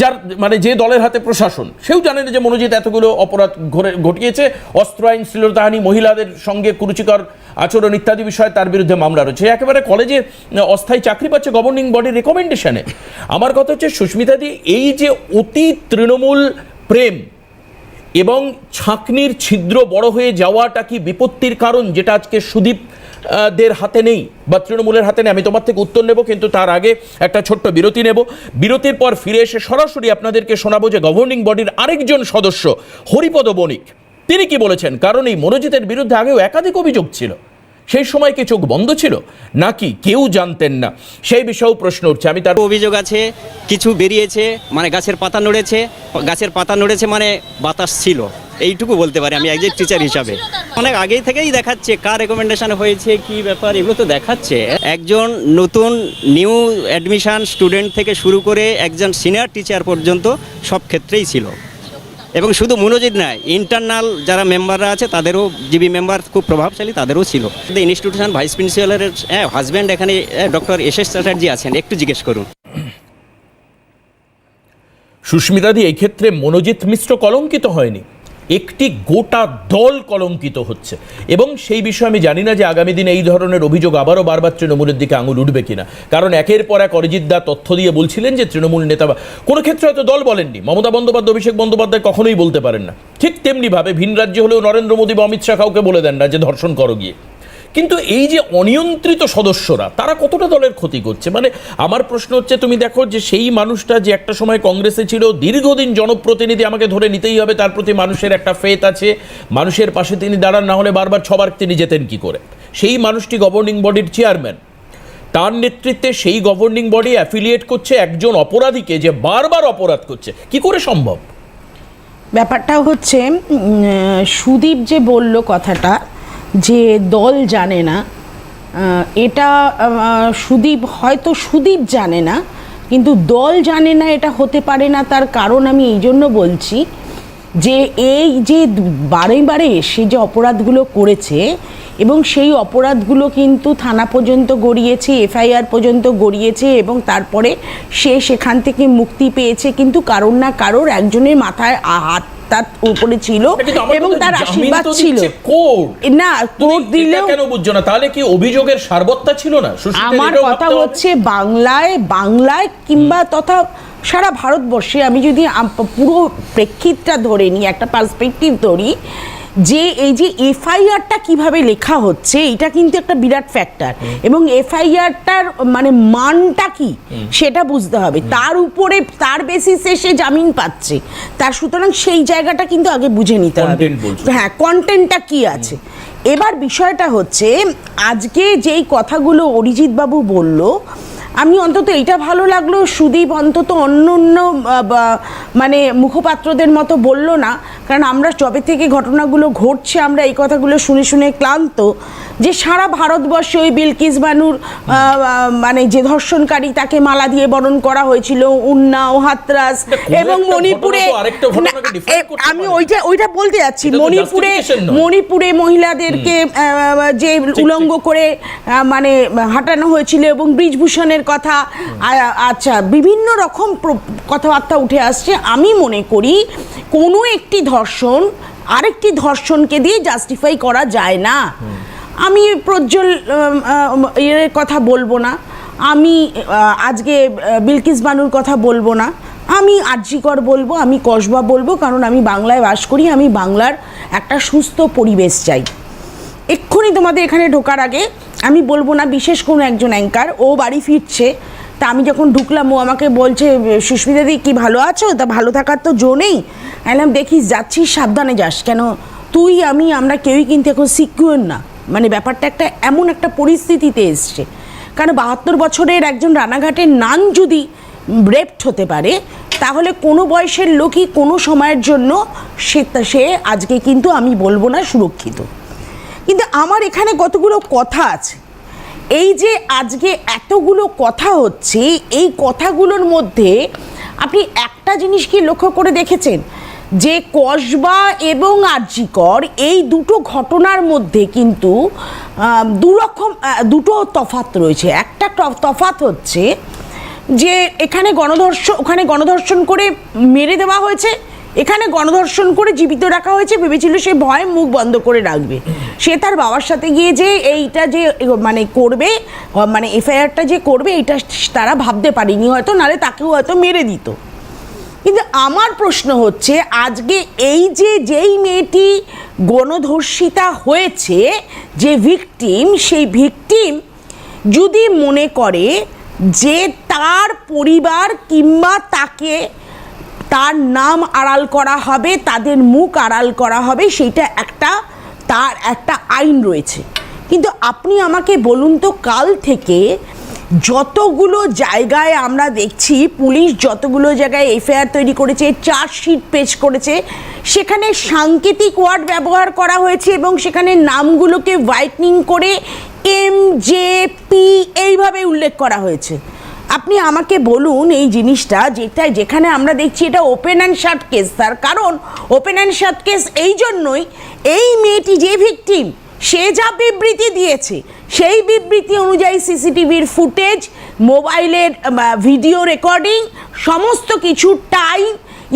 যার মানে যে দলের হাতে প্রশাসন, সেও জানে না যে মনোজিৎ এতগুলো অপরাধ ঘটিয়েছে, অস্ত্র আইন, শ্লীলতাহানি, মহিলাদের সঙ্গে কুরুচিকর আচরণ ইত্যাদি বিষয়ে তার বিরুদ্ধে মামলা রয়েছে। একেবারে কলেজে অস্থায়ী চাকরি পাচ্ছে গভর্নিং বডির রেকমেন্ডেশনে। আমার কথা হচ্ছে সুস্মিতাদি, এই যে অতি তৃণমূল প্রেম এবং ছাঁকনির ছিদ্র বড় হয়ে যাওয়াটা কি বিপত্তির কারণ, যেটা আজকে সুদীপ দের হাতে নেই বা তৃণমূলের হাতে নেই? আমি তোমার থেকে উত্তর নেব, কিন্তু তার আগে একটা ছোট্ট বিরতি নেব। বিরতির পর ফিরে এসে সরাসরি আপনাদেরকে শোনাবো যে গভর্নিং বডির আরেকজন সদস্য হরিপদ বণিক তিনি কি বলেছেন। কারণ এই মনোজিতের বিরুদ্ধে আগেও একাধিক অভিযোগ ছিল, সেই সময় কি চোখ বন্ধ ছিল নাকি কেউ জানতেন না, সেই বিষয়েও প্রশ্ন উঠছে। আমি তার অভিযোগ আছে কিছু বেরিয়েছে, মানে গাছের পাতা নড়েছে মানে বাতাস ছিল, এইটুকু বলতে পারি আমি একজন টিচার হিসাবে। অনেক আগেই থেকেই দেখাচ্ছে কার রেকমেন্ডেশন হয়েছে, কি ব্যাপার, এগুলো তো দেখাচ্ছে। একজন নতুন নিউ অ্যাডমিশন স্টুডেন্ট থেকে শুরু করে একজন সিনিয়র টিচার পর্যন্ত সব ক্ষেত্রেই ছিল। এবং শুধু মনোজিৎ নয়, ইন্টারনাল যারা মেম্বাররা আছে তাদেরও, জিবি মেম্বার খুব প্রভাবশালী, তাদেরও ছিল। ইনস্টিটিউশন ভাইস প্রিন্সিপালের হাজব্যান্ড এখানে ডক্টর এস.এস. চ্যাটার্জি আছেন, একটু জিজ্ঞেস করুন। সুস্মিতাদি, এই ক্ষেত্রে মনোজিৎ মিশ্র কলঙ্কিত হয়নি, একটি গোটা দল কলঙ্কিত হচ্ছে। এবং সেই বিষয়ে আমি জানি না যে আগামী দিনে এই ধরনের অভিযোগ আবারও বারবার তৃণমূলের দিকে আঙুল উঠবে কিনা, কারণ একের পর এক অরিজিৎ দা তথ্য দিয়ে বলছিলেন যে তৃণমূল নেতা, কোনো ক্ষেত্রে হয়তো দল বলেননি, মমতা বন্দ্যোপাধ্যায়, অভিষেক বন্দ্যোপাধ্যায় কখনোই বলতে পারেন না। ঠিক তেমনিভাবে ভিন রাজ্যে হলেও নরেন্দ্র মোদী বা অমিত শাহ কাউকে বলে দেন না যে ধর্ষণ করো গিয়ে। কিন্তু এই যে অনিয়ন্ত্রিত সদস্যরা, তারা কতটা দলের ক্ষতি করছে? মানে আমার প্রশ্ন হচ্ছে, তুমি দেখো যে সেই মানুষটা যে একটা সময় কংগ্রেসে ছিল, দীর্ঘদিন জনপ্রতিনিধি, আমাকে ধরে নিতেই হবে, তার প্রতি মানুষের একটা ফেথ আছে, মানুষের পাশে তিনি দাঁড়ান, না হলে বারবার ছবার তিনি যেতেন কি করে? সেই মানুষটি গভর্নিং বডির চেয়ারম্যান, তার নেতৃত্বে সেই গভর্নিং বডি অ্যাফিলিয়েট করছে একজন অপরাধীকে যে বারবার অপরাধ করছে, কি করে সম্ভব? ব্যাপারটা হচ্ছে সুদীপ যে বলল কথাটা যে দল জানে না, এটা সুদীপ জানে না, কিন্তু দল জানে না এটা হতে পারে না। তার কারণ আমি এই জন্য বলছি যে এই যে বারে বারে সে যে অপরাধগুলো করেছে, এবং সেই অপরাধগুলো কিন্তু থানা পর্যন্ত গড়িয়েছে, এফআইআর পর্যন্ত গড়িয়েছে, এবং তারপরে সে সেখান থেকে মুক্তি পেয়েছে, কিন্তু কারোর না কারোর একজনের মাথায় হাত তার উপরে ছিল এবং তার আশীর্বাদ ছিল না। কোর্ট দিলেও কেন বুঝছো না? তাহলে কি অভিযোগের সারবত্তা ছিল না? আমার কথা হচ্ছে বাংলায় কিংবা তথা সারা ভারতবর্ষে, আমি যদি পুরো প্রেক্ষিতটা ধরে নিই, একটা পার্সপেক্টিভ ধরি, যে এই যে এফআইআরটা কিভাবে লেখা হচ্ছে, এটা কিন্তু একটা বিরাট ফ্যাক্টর, এবং এফআইআরটার মানে মানটা কি সেটা বুঝতে হবে, তার উপরে তার বেসিসে সে জামিন পাচ্ছে, তার সুতরাং সেই জায়গাটা কিন্তু আগে বুঝে নিতে হবে। হ্যাঁ, কন্টেন্টটা কি আছে। এবার বিষয়টা হচ্ছে, আজকে যেই কথাগুলো অরিজিৎ বাবু বলল, আমি অন্তত এইটা ভালো লাগলো, সুদীপ অন্তত অন্য মানে মুখপাত্রদের মতো বলল না, কারণ আমরা যবে থেকে ঘটনাগুলো ঘটছে আমরা এই কথাগুলো শুনে শুনে ক্লান্ত, যে সারা ভারতবর্ষে ওই বিলকিস বানুর মানে যে ধর্ষণকারী, তাকে মালা দিয়ে বরণ করা হয়েছিল উন্নাও, হাতরাস এবং মণিপুরে। আমি ওইটা বলতে যাচ্ছি, মণিপুরে মহিলাদেরকে যে উলঙ্গ করে মানে হাঁটানো হয়েছিল, এবং ব্রিজভূষণের কথা, আচ্ছা, বিভিন্ন রকম কথাবার্তা উঠে আসছে। আমি মনে করি কোনো একটি ধর্ষণ আরেকটি ধর্ষণকে দিয়ে জাস্টিফাই করা যায় না। আমি প্রজ্জ্বল এর কথা বলবো না, আমি আজকে বিলকিস বানুর কথা বলবো না, আমি আরজিকর বলবো, আমি কসবা বলবো, কারণ আমি বাংলায় বাস করি, আমি বাংলার একটা সুস্থ পরিবেশ চাই। এক্ষুনি তোমাদের এখানে ঢোকার আগে আমি বলবো না বিশেষ কোনো একজন অ্যাঙ্কার, ও বাড়ি ফিরছে, তা আমি যখন ঢুকলাম ও আমাকে বলছে, সুস্মিতা দি কি ভালো আছো? তা ভালো থাকার তো জো নেই। বললাম, দেখিস যাচ্ছিস সাবধানে যাস, কেন তুই আমরা কেউই কিন্তু এখন সিকিউর না। মানে ব্যাপারটা এমন একটা পরিস্থিতিতে এসছে, কারণ 72 বছরের একজন রানাঘাটের নান যদি রেপড হতে পারে, তাহলে কোনো বয়সের লোকই কোনো সময়ের জন্য সে আজকে কিন্তু আমি বলবো না সুরক্ষিত। কিন্তু আমার এখানে কতগুলো কথা আছে, এই যে আজকে এতগুলো কথা হচ্ছে, এই কথাগুলোর মধ্যে আপনি একটা জিনিস কি লক্ষ্য করে দেখেছেন, যে কসবা এবং আরজিকর এই দুটো ঘটনার মধ্যে কিন্তু দুটো তফাৎ রয়েছে। একটা তফাৎ হচ্ছে যে এখানে ওখানে গণধর্ষণ করে মেরে দেওয়া হয়েছে, এখানে গণধর্ষণ করে জীবিত রাখা হয়েছে, ভেবেছিল সে ভয়ে মুখ বন্ধ করে রাখবে, সে তার বাবার সাথে গিয়ে যে এইটা যে মানে করবে, মানে এফআইআরটা যে করবে, এইটা তারা ভাবতে পারেনি হয়তো, নাহলে তাকেও হয়তো মেরে দিত। কিন্তু আমার প্রশ্ন হচ্ছে, আজকে এই যেই মেয়েটি গণধর্ষিতা হয়েছে, যে ভিকটিম, সেই ভিকটিম যদি মনে করে যে তার পরিবার কিংবা তার নাম আড়াল করা হবে, তাদের মুখ আড়াল করা হবে, সেইটা তার একটা আইন রয়েছে। কিন্তু আপনি আমাকে বলুন তো, কাল থেকে যতগুলো জায়গায় আমরা দেখছি পুলিশ যতগুলো জায়গায় এফআইআর তৈরি করেছে, চার্জশিট পেশ করেছে, সেখানে সাংকেতিক ওয়ার্ড ব্যবহার করা হয়েছে এবং সেখানে নামগুলোকে হোয়াইটনিং করে MJP এইভাবে উল্লেখ করা হয়েছে। আপনি আমাকে বলুন এই জিনিসটা, যেখানে আমরা দেখছি এটা ওপেন অ্যান্ড শাট কেস। তার কারণ ওপেন অ্যান্ড শাট কেস এই জন্যই, এই মেয়েটি যে ভিকটিম সে যা বিবৃতি দিয়েছে সেই বিবৃতি অনুযায়ী সিসিটিভির ফুটেজ, মোবাইলের ভিডিও রেকর্ডিং, সমস্ত কিছু টাইম,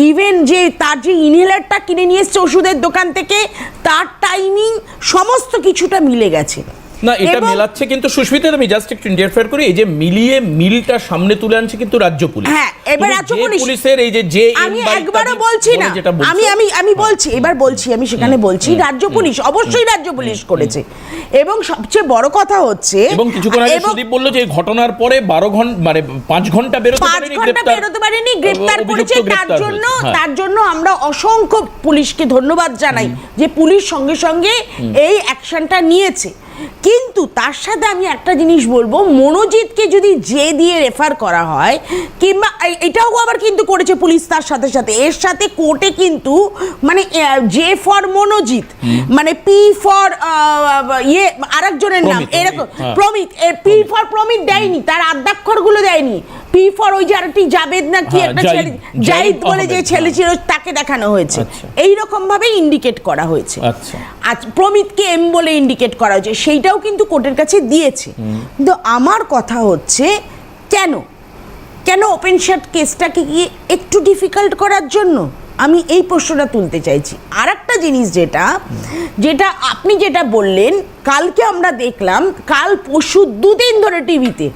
ইভেন যে তার যে ইনহেলারটা কিনে নিয়ে এসছে ওষুধের দোকান থেকে তার টাইমিং, সমস্ত কিছুটা মিলে গেছে। না, এটা মেলাচ্ছে কিন্তু সুস্মিতা, আমি জাস্ট একটু ইন্টারফেয়ার করি, এই যে মিলিয়ে মিলটা সামনে তুলে আনছে কিন্তু রাজ্য পুলিশ। হ্যাঁ, এবার রাজ্য পুলিশের এই যে আমি একবারও বলছি না, আমি বলছি, এবার বলছি, আমি সেখানে বলছি রাজ্য পুলিশ, অবশ্যই রাজ্য পুলিশ করেছে। এবং সবচেয়ে বড় কথা হচ্ছে, এবং কিছুক্ষণ আগে সুদীপ বলল যে ঘটনার পরে 12 ঘন্টা মানে 5 ঘন্টা বেরোতে পারেনি, গ্রেফতার করেছে। তার জন্য আমরা অসংখ্য পুলিশকে ধন্যবাদ জানাই যে পুলিশ সঙ্গে সঙ্গে এই অ্যাকশনটা নিয়েছে। কিন্তু তার সাথে আমি একটা জিনিস বলবো, মনোজিৎকে যদি যে দিয়ে রেফার করা হয়, কিংবা এটাও আবার কিন্তু করেছে পুলিশ তার সাথে সাথে, এর সাথে কোর্টে কিন্তু মানে জে ফর মনোজিৎ, মানে পি ফর আরেকজনের নাম এরকম প্রমিত, পি ফর প্রমিত দেয়নি, তার আদ্যাক্ষরগুলো দেয়নি। পি ফর ওই যে আরেকটি জাবেদ না কি একটা ছেলে, জাহিদ বলে যে ছেলে ছিল, তাকে দেখানো হয়েছে। এইরকম ভাবে ইন্ডিকেট করা হয়েছে। আজ প্রমিতকে এম বলে ইন্ডিকেট করা হয়েছে, সেইটাও কিন্তু কোর্টের কাছে দিয়েছে। কিন্তু আমার কথা হচ্ছে, কেন ওপেন শাট কেসটাকে গিয়ে একটু ডিফিকাল্ট করার জন্য? আমি এই প্রশ্নটা তুলতে চাইছি। আর একটা জিনিস যেটা আপনি যেটা বললেন, কালকে আমরা দেখলাম, কাল পরশু 2 দিন ধরে টিভিতে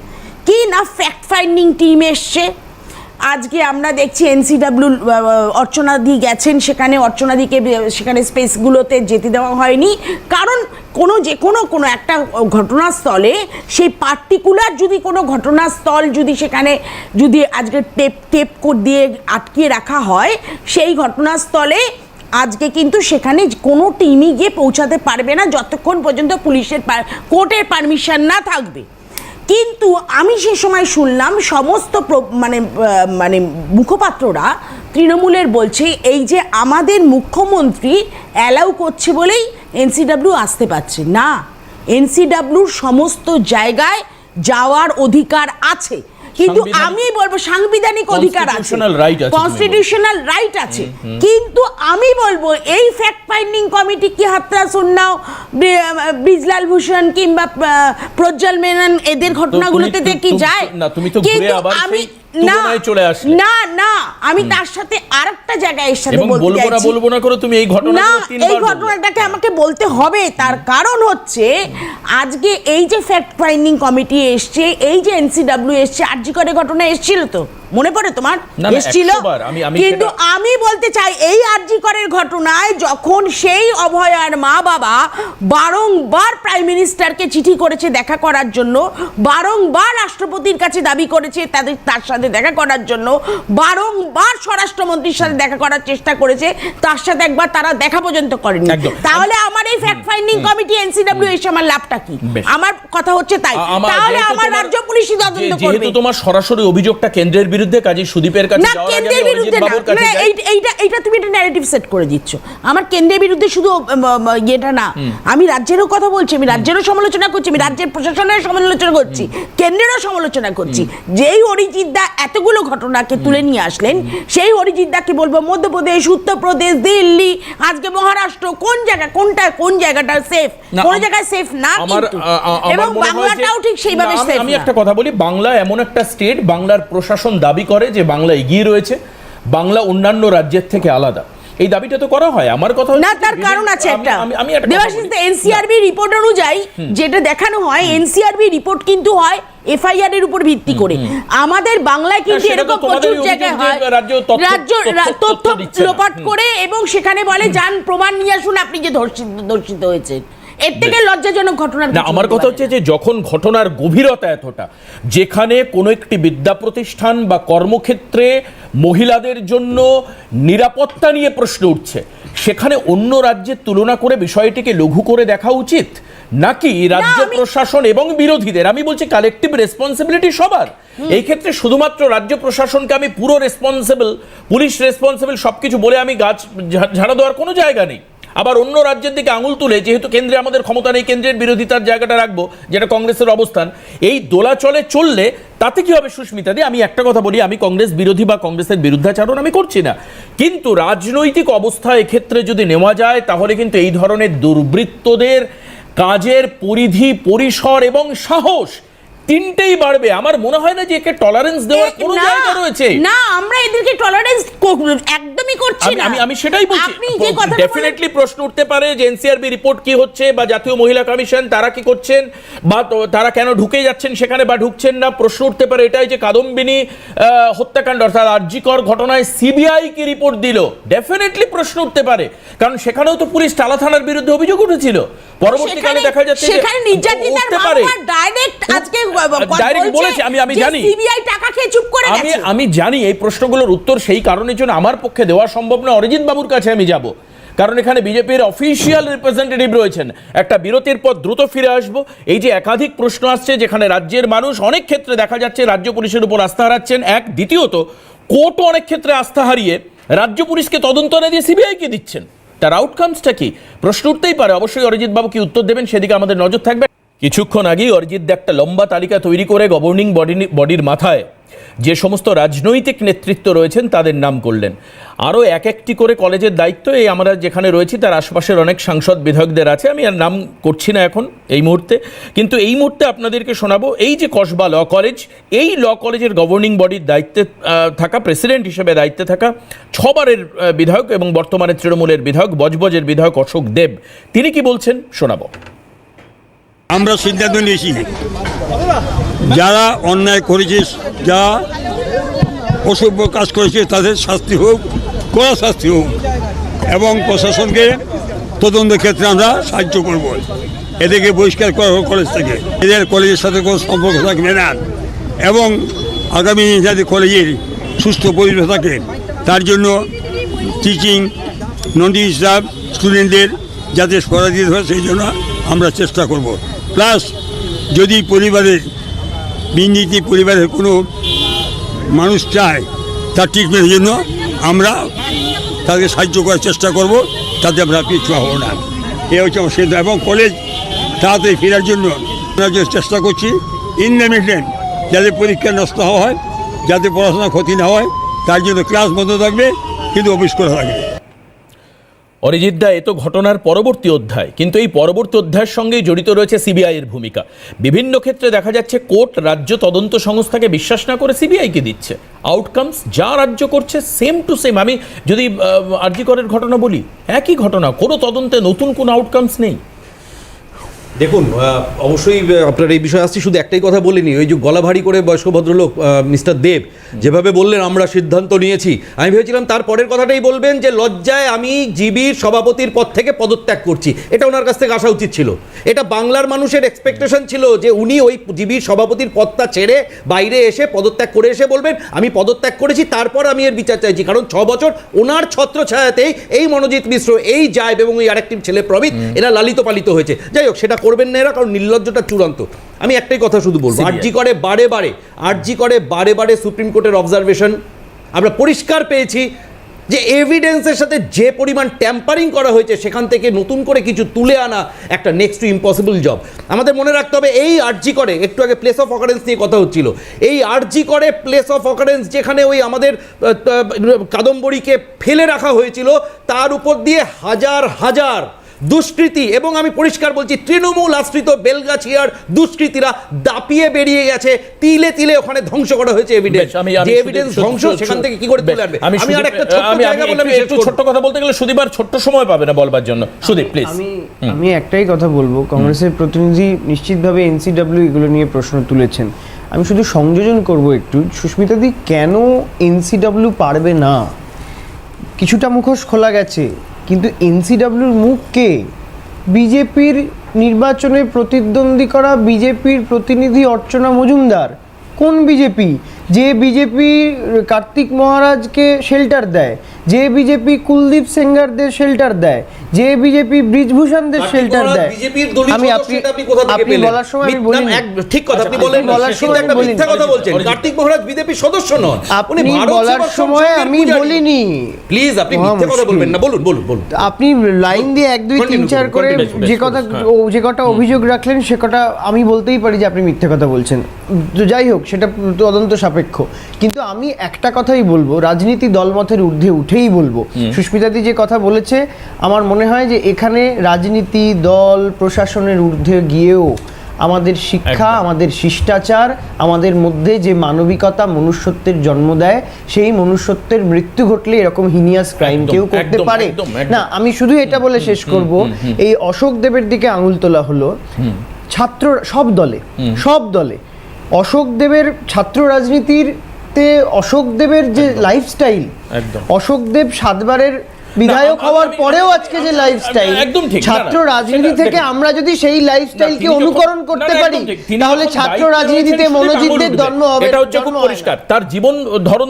কি না ফ্যাক্ট ফাইন্ডিং টিম এসছে। আজকে আমরা দেখছি NCW অর্চনাদি গেছেন, সেখানে অর্চনাদিকে সেখানে স্পেসগুলোতে যেতে দেওয়া হয়নি, কারণ কোনো একটা ঘটনাস্থলে সেই পার্টিকুলার যদি কোনো ঘটনাস্থল সেখানে আজকে টেপ কোড দিয়ে আটকিয়ে রাখা হয়, সেই ঘটনাস্থলে আজকে কিন্তু সেখানে কোনো টিমই গিয়ে পৌঁছাতে পারবে না যতক্ষণ পর্যন্ত পুলিশের কোর্টের পারমিশন না থাকবে। কিন্তু আমি সে সময় শুনলাম সমস্ত মানে মুখপাত্ররা তৃণমূলের বলছে এই যে আমাদের মুখ্যমন্ত্রী অ্যালাউ করছে বলেই NCW আসতে পারছে না। NCWর সমস্ত জায়গায় যাওয়ার অধিকার আছে, কিন্তু আমি বলবো সাংবিধানিক অধিকার আছে, কনস্টিটিউশনাল রাইট আছে। কিন্তু আমি বলবো এই ফ্যাক্ট ফাইন্ডিং কমিটি কি হাতরাস উন্নাও, ব্রিজলাল ভূষণ কিংবা প্রজ্জ্বল মেনন এদের ঘটনাগুলোতে দেখি যায়, কিন্তু আমি আমি তার সাথে আরেকটা জায়গায় এর সাথে বলবো না করে তুমি এই ঘটনাটাকে আমাকে বলতে হবে। তার কারণ হচ্ছে আজকে এই যে ফ্যাক্ট ফাইন্ডিং কমিটি এসছে, এই যে NCW এসছে, আরজি করে ঘটনা এসেছিল তো, মনে পড়ে তোমার? এসেছিল। কিন্তু আমি বলতে চাই এই আরজি করের ঘটনায় যখন সেই অভয়ার মা বাবা বারংবার প্রাইম মিনিস্টারকে চিঠি করেছে দেখা করার জন্য, বারংবার রাষ্ট্রপতির কাছে দাবি করেছে তার সাথে দেখা করার জন্য, বারংবার স্বরাষ্ট্রমন্ত্রীর সাথে দেখা করার চেষ্টা করেছে, তার সাথে একবার তারা দেখা পর্যন্ত করেনি। তাহলে আমার এই ফ্যাক্ট ফাইন্ডিং কমিটি NCW এসে আমার লাভটা কি? আমার কথা হচ্ছে তাই, তাহলে আমার রাজ্য পুলিশই তদন্ত করবে। যেহেতু তোমার সরাসরি অভিযোগটা কেন্দ্রের বিরুদ্ধে, কাজী সুদীপের কাছে যাওয়ার আগে কেন্দ্রের বিরুদ্ধে না, এইটা তুমি একটা ন্যারেটিভ সেট করে দিচ্ছ। আমার কেন্দ্রের বিরুদ্ধে শুধু এটা না, আমি রাজ্যেরও কথা বলছি, আমি রাজ্যেরও সমালোচনা করছি, আমি রাজ্যের প্রশাসনের সমালোচনা করছি, কেন্দ্রেরও সমালোচনা করছি। যেই অরিজিৎ দা এতগুলো ঘটনাকে তুলে নিয়ে আসলেন, সেই অরিজিৎ দাকে বলবো মধ্যপ্রদেশ, উত্তরপ্রদেশ, দিল্লি, আজকে মহারাষ্ট্র, কোন জায়গাটা সেফ, কোন জায়গায় সেফ না, এবং বাংলাটাও ঠিক সেইভাবে সেফ না। আমি একটা কথা বলি, বাংলা এমন একটা স্টেট, বাংলার প্রশাসন দাবি করে যে বাংলা এগিয়ে রয়েছে, বাংলা অন্যান্য রাজ্যের থেকে আলাদা। এই দাবিটা তো করা হয়। আমার কথা না, তার কারণ আছে একটা। দেবাশিস, NCRB রিপোর্ট অনুযায়ী যেটা দেখানো হয়, NCRB রিপোর্ট কিন্তু হয় FIR এর উপর ভিত্তি করে। আমাদের বাংলায় কিন্তু এরকম প্রচুর জায়গায় হয় রাজ্য তথ্য লোপাট করে, এবং সেখানে বলে যান প্রমাণ নিয়ে আসুন আপনি যে ধর্ষিত হয়েছেন। এর থেকে লজ্জাজনক ঘটনা না। আমার কথা হচ্ছে যে যখন ঘটনার গভীরতা এতটা, যেখানে কোনো একটি বিদ্যা প্রতিষ্ঠান বা কর্মক্ষেত্রে মহিলাদের জন্য নিরাপত্তা নিয়ে প্রশ্ন উঠছে, সেখানে অন্য রাজ্যের তুলনা করে বিষয়টিকে লঘু করে দেখা উচিত, নাকি রাজ্য প্রশাসন এবং বিরোধীদের, আমি বলছি কালেকটিভ রেসপন্সিবিলিটি সবার, এই ক্ষেত্রে শুধুমাত্র রাজ্য প্রশাসনকে আমি পুরো রেসপন্সিবল, পুলিশ রেসপন্সিবল সবকিছু বলে আমি গাছ ঝাড়া দেওয়ার কোনো জায়গা নেই। আবার অন্য রাজ্যের দিকে আঙুল তুলে যেহেতু কেন্দ্রে আমাদের ক্ষমতা নেই, কেন্দ্রের বিরোধিতার জায়গাটা রাখবো, যেটা কংগ্রেসের অবস্থান, এই দোলাচলে চললে তাতে কি হবে সুস্মিতা দি? আমি একটা কথা বলি, আমি কংগ্রেস বিরোধী বা কংগ্রেসের বিরুদ্ধাচরণ আমি করছি না, কিন্তু রাজনৈতিক অবস্থা এক্ষেত্রে যদি নেওয়া যায় তাহলে কিন্তু এই ধরনের দুর্বৃত্তদের কাজের পরিধি, পরিসর এবং সাহস তিনটেই বাড়বে। আমার মনে হয় না যে একে টলারেন্স দেওয়ার কোনো জায়গা রয়েছে। না, আমরা এদেরকে টলারেন্স একদমই করছি না। আমি সেটাই বলছি, ডেফিনেটলি প্রশ্ন উঠতে পারে যে এনসিআরবি রিপোর্ট কি হচ্ছে, বা জাতীয় মহিলা কমিশন তারা কি করছেন, বা তারা কেন ঢুকে যাচ্ছেন সেখানে বা ঢুকছেন না। প্রশ্ন উঠতে পারে এটাই যে কাদম্বিনী হত্যাকাণ্ড অর্থাৎ আরজিকর ঘটনায় সিবিআই কি রিপোর্ট দিল, ডেফিনেটলি প্রশ্ন উঠতে পারে, কারণ সেখানেও তো পুলিশ টালা থানার বিরুদ্ধে অভিযোগ উঠেছিল, পরবর্তীকালে দেখা যাচ্ছে সেখানে নির্যাতিতার বাবা ডাইরেক্ট আজকে বলেছে, আমি জানি, সিবিআই টাকা খেয়ে চুপ করে গেছে। আমি জানি এই প্রশ্নগুলোর উত্তর সেই কারণের জন্য আমার পক্ষে দেওয়া সম্ভব না, অরিজিৎ বাবুর কাছে আমি যাব, কারণ এখানে বিজেপির অফিসিয়াল রিপ্রেজেন্টেটিভ রয়েছেন। একটা বিরতির পর দ্রুত ফিরে আসব। এই যে একাধিক প্রশ্ন আসছে, যেখানে রাজ্যের মানুষ অনেক ক্ষেত্রে দেখা যাচ্ছে রাজ্য পুলিশের উপর আস্থা হারাচ্ছেন, এক, দ্বিতীয়ত কোর্টও অনেক ক্ষেত্রে আস্থা হারিয়ে রাজ্য পুলিশকে তদন্ত না দিয়ে সিবিআইকে দিচ্ছেন, তার আউটকামসটা কি? প্রশ্ন উঠতেই পারে। অবশ্যই অরিজিৎ বাবু কি উত্তর দেবেন সেদিকে আমাদের নজর থাকবে। কিছুক্ষণ আগেই অরিজিৎ একটা লম্বা তালিকা তৈরি করে গভর্নিং বডির মাথায় যে সমস্ত রাজনৈতিক নেতৃত্ব রয়েছেন তাদের নাম করলেন। আরও এক একটি করে কলেজের দায়িত্ব এই আমরা যেখানে রয়েছি তার আশপাশের অনেক সাংসদ বিধায়কদের আছে, আমি আর নাম করছি না এখন এই মুহূর্তে, কিন্তু এই মুহূর্তে আপনাদেরকে শোনাবো এই যে কসবা ল কলেজ, এই ল কলেজের গভর্নিং বডির দায়িত্বে থাকা, প্রেসিডেন্ট হিসেবে দায়িত্বে থাকা 6 বারের বিধায়ক এবং বর্তমানে তৃণমূলের বিধায়ক বজবজের বিধায়ক অশোক দেব, তিনি কি বলছেন শোনাবো। আমরা সিদ্ধান্ত নিয়েছি যারা অন্যায় করেছে, যারা অসভ্য কাজ করেছে তাদের শাস্তি হোক, কড়া শাস্তি হোক, এবং প্রশাসনকে তদন্তের ক্ষেত্রে আমরা সাহায্য করব। এদেরকে বহিষ্কার করা হোক কলেজ থেকে, এদের কলেজের সাথে কোনো সম্পর্ক থাকবে না, এবং আগামী যাতে কলেজের সুস্থ পরিবেশ থাকে তার জন্য টিচিং নন টিচিং স্টাফ স্টুডেন্টদের যাতে সরা দিতে হয় সেই জন্য আমরা চেষ্টা করব। প্লাস যদি পরিবারের বিনীতি পরিবারের কোনো মানুষ চায় তার ট্রিটমেন্টের জন্য আমরা তাদেরকে সাহায্য করার চেষ্টা করব, তাতে আমরা পিছু হব না। এ হচ্ছে আমার সিদ্ধান্ত, এবং কলেজ তাড়াতাড়ি ফেরার জন্য আমরা চেষ্টা করছি। ইন দ্য মিডল্যান্ড যাতে পরীক্ষা নষ্ট হওয়া হয়, যাতে পড়াশোনা ক্ষতি না হয়, তার জন্য ক্লাস বন্ধ থাকবে কিন্তু অফিস করা থাকবে। অরিজিৎ দা, এ তো ঘটনার পরবর্তী অধ্যায়, কিন্তু এই পরবর্তী অধ্যায়ের সঙ্গেই জড়িত রয়েছে সিবিআইয়ের ভূমিকা। বিভিন্ন ক্ষেত্রে দেখা যাচ্ছে কোর্ট রাজ্য তদন্ত সংস্থাকে বিশ্বাস না করে সিবিআইকে দিচ্ছে, আউটকামস যা রাজ্য করছে সেম টু সেম। আমি যদি আরজি করের ঘটনা বলি, একই ঘটনা, কোনো তদন্তে নতুন কোনো আউটকামস নেই। দেখুন, অবশ্যই আপনার এই বিষয়ে আসছি, শুধু একটাই কথা বলিনি, ওই যে গলা ভারী করে বয়স্ক ভদ্রলোক মিস্টার দেব যেভাবে বললেন আমরা সিদ্ধান্ত নিয়েছি, আমি ভেবেছিলাম তার পরের কথাটাই বলবেন যে লজ্জায় আমি জিবির সভাপতির পদ থেকে পদত্যাগ করছি। এটা ওনার কাছ থেকে আসা উচিত ছিল, এটা বাংলার মানুষের এক্সপেকটেশন ছিল যে উনি ওই জিবির সভাপতির পদটা ছেড়ে বাইরে এসে পদত্যাগ করে এসে বলবেন আমি পদত্যাগ করেছি, তারপর আমি এর বিচার চাইছি। কারণ 6 বছর ওনার ছত্রছায়াতেই এই মনোজিৎ মিশ্র, এই জায়ব এবং এই আরেকটি ছেলে প্রবীত এরা লালিত পালিত হয়েছে। যাই হোক, সেটা করবেন না এরা, কারণ নির্লজ্জতা চূড়ান্ত। আমি একটাই কথা শুধু বলবো, আরজি করে বারে বারে সুপ্রিম কোর্টের অবজারভেশন আমরা পরিষ্কার পেয়েছি যে এভিডেন্সের সাথে যে পরিমাণ ট্যাম্পারিং করা হয়েছে, সেখান থেকে নতুন করে কিছু তুলে আনা একটা নেক্সট টু ইম্পসিবল জব। আমাদের মনে রাখতে হবে এই আরজি করে, একটু আগে প্লেস অফ অকারেন্স নিয়ে কথা হচ্ছিল, এই আরজি করে প্লেস অফ অকারেন্স যেখানে ওই আমাদের কাদম্বরীকে ফেলে রাখা হয়েছিল, তার উপর দিয়ে হাজার হাজার দুষ্কৃতী, এবং আমি পরিষ্কার বলছি তৃণমূল আশ্রিত বেলগাছিয়ার দুষ্কৃতীরা দাপিয়ে বেরিয়ে গেছে, তিলে তিলে ওখানে ধ্বংস করা হয়েছে এভিডেন্স। যে এভিডেন্স ধ্বংস সেখান থেকে কি করে তুলে আনবে? আমি আর একটা ছোট্ট কথা বলতে গেলে সুদীপ আর ছোট্ট সময় পাবে না বলবার জন্য। সুদীপ প্লিজ। আমি একটাই কথা বলবো, কংগ্রেসের প্রতিনিধি নিশ্চিতভাবে এনসিডব্লিউ এগুলো নিয়ে প্রশ্ন তুলেছেন, আমি শুধু সংযোজন করব একটু, সুস্মিতাদি কেন এনসিডব্লিউ পারবে না? কিছুটা মুখোশ খোলা গেছে, কিন্তু এনসিডব্লিউর মুখ কে? বিজেপির নির্বাচনে প্রতিদ্বন্দ্বী করা বিজেপির প্রতিনিধি অর্চনা মজুমদার। কোন বিজেপি? যে বিজেপি কার্তিক মহারাজকে শেল্টার দেয়, যে বিজেপি কুলদীপ সেঙ্গারদের শেল্টার দেয়, যে বিজেপি ব্রিজভূষণদের শেল্টার দেয়, বিজেপির দলীয় আমি সদস্য, এটা আপনি কোথা থেকে আপনি পেলেন? বলার সময় আমি না, বলিনি। ঠিক কথা আপনি আচ্ছা, বলেন, আপনি বলার কিন্তু সময় একটা আমি বলিনি। মিথ্যা কথা বলছেন। কার্তিক মহারাজ বিজেপি সদস্য নন, আপনি ভারত বলার সেবা সময় সংসদের আমি পূজারী। বলিনি। প্লিজ আপনি মহা মিথ্যে কথা মুশকিল। বলবেন না, বলুন বলুন বলুন। আপনি লাইন দিয়ে 1 2 3 Continue 4 করুন, করে continue যে করুন, কথা হ্যাঁ। যে কটা অভিযোগ রাখলেন সে কটা আমি বলতেই পারি যে আপনি মিথ্যে কথা বলছেন। তো যাই হোক, সেটা তদন্ত সাপেক্ষ। কিন্তু আমি একটা কথাই বলবো, রাজনীতি দলমতের ঊর্ধ্বে উঠেই বলবো। সুস্মিতাদি যে কথা বলেছে, আমার মনে হয় যে এখানে রাজনীতি দল প্রশাসনের ঊর্ধ্বে গিয়েও আমাদের শিক্ষা, আমাদের শিষ্টাচার, আমাদের মধ্যে যে মানবিকতা মনুষ্যত্বের জন্ম দেয়, সেই মনুষ্যত্বের মৃত্যু ঘটলে এরকম হিনিয়াস ক্রাইম একদম, কেউ করতে একদম, পারে একদম, একদম। না। আমি শুধু এটা বলে শেষ করব, এই অশোক দেবের দিকে আঙুল তোলা হলো ছাত্র সব দলে অশোক দেবের ছাত্র রাজনীতিতে অশোক দেবের যে লাইফস্টাইল, একদম। অশোক দেব 7 বারের বিধায়ক হওয়ার পরেও আজকে যে লাইফস্টাইল, একদম ঠিক। ছাত্র না, না, রাজনীতি সেটা থেকে দেখুন। আমরা যদি সেই লাইফস্টাইলকে তিনি যখন- অনুকরণ করতে না, না, পারি, একদম ঠিক। তিনি তাহলে যখন ছাত্র দায়িত্বে রাজনীতিতে রয়েছেন, মনোজিতদের সেটা জন্ম হবে। এটা হচ্ছে খুব জন্ম হয় না। পরিষ্কার। তার জীবন ধরন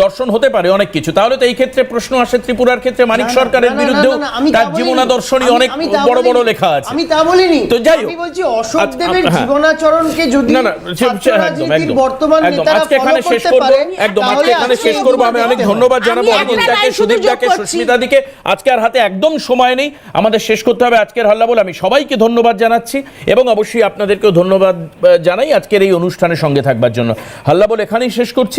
দর্শন হতে পারে অনেক কিছু। তাহলে তো এই ক্ষেত্রে প্রশ্ন আসে ত্রিপুরার ক্ষেত্রে মানিক না, না, সরকারের না, না, বিরুদ্ধেও না, না, আমি তা তার বলিনি। জীবনাদর্শনী অনেক আমি তা বড় বড় বলিনি। লেখা আছে। আমি তা বলিনি। তো যাই হোক। আমি বলছি অশোক আচ্ছা, দেবের হ্যাঁ। জীবনাচরণকে যদি না না ছাত্র একদম রাজনীতির একদম বর্তমান একদম নেতারা আজকে এখানে follow শেষ করতে করব, পারে, একদম আজকে তাহলে এখানে আজকে শেষ করব। আমি অনেক দেখতে হবে। ধন্যবাদ জানাবো আমি একটা অরিজিৎদাকে, লাইন শুধু সুদীপদাকে, যোগ করছি। সুস্মিতাদিকে। আজকে আর হাতে একদম সময় নেই, আমাদের শেষ করতে হবে আজকের হাল্লা বলে। আমি সবাইকে ধন্যবাদ জানাচ্ছি এবং অবশ্যই আপনাদেরকেও ধন্যবাদ জানাই আজকের এই অনুষ্ঠানের সঙ্গে থাকবার জন্য। হাল্লা বলে এখানেই শেষ করছি।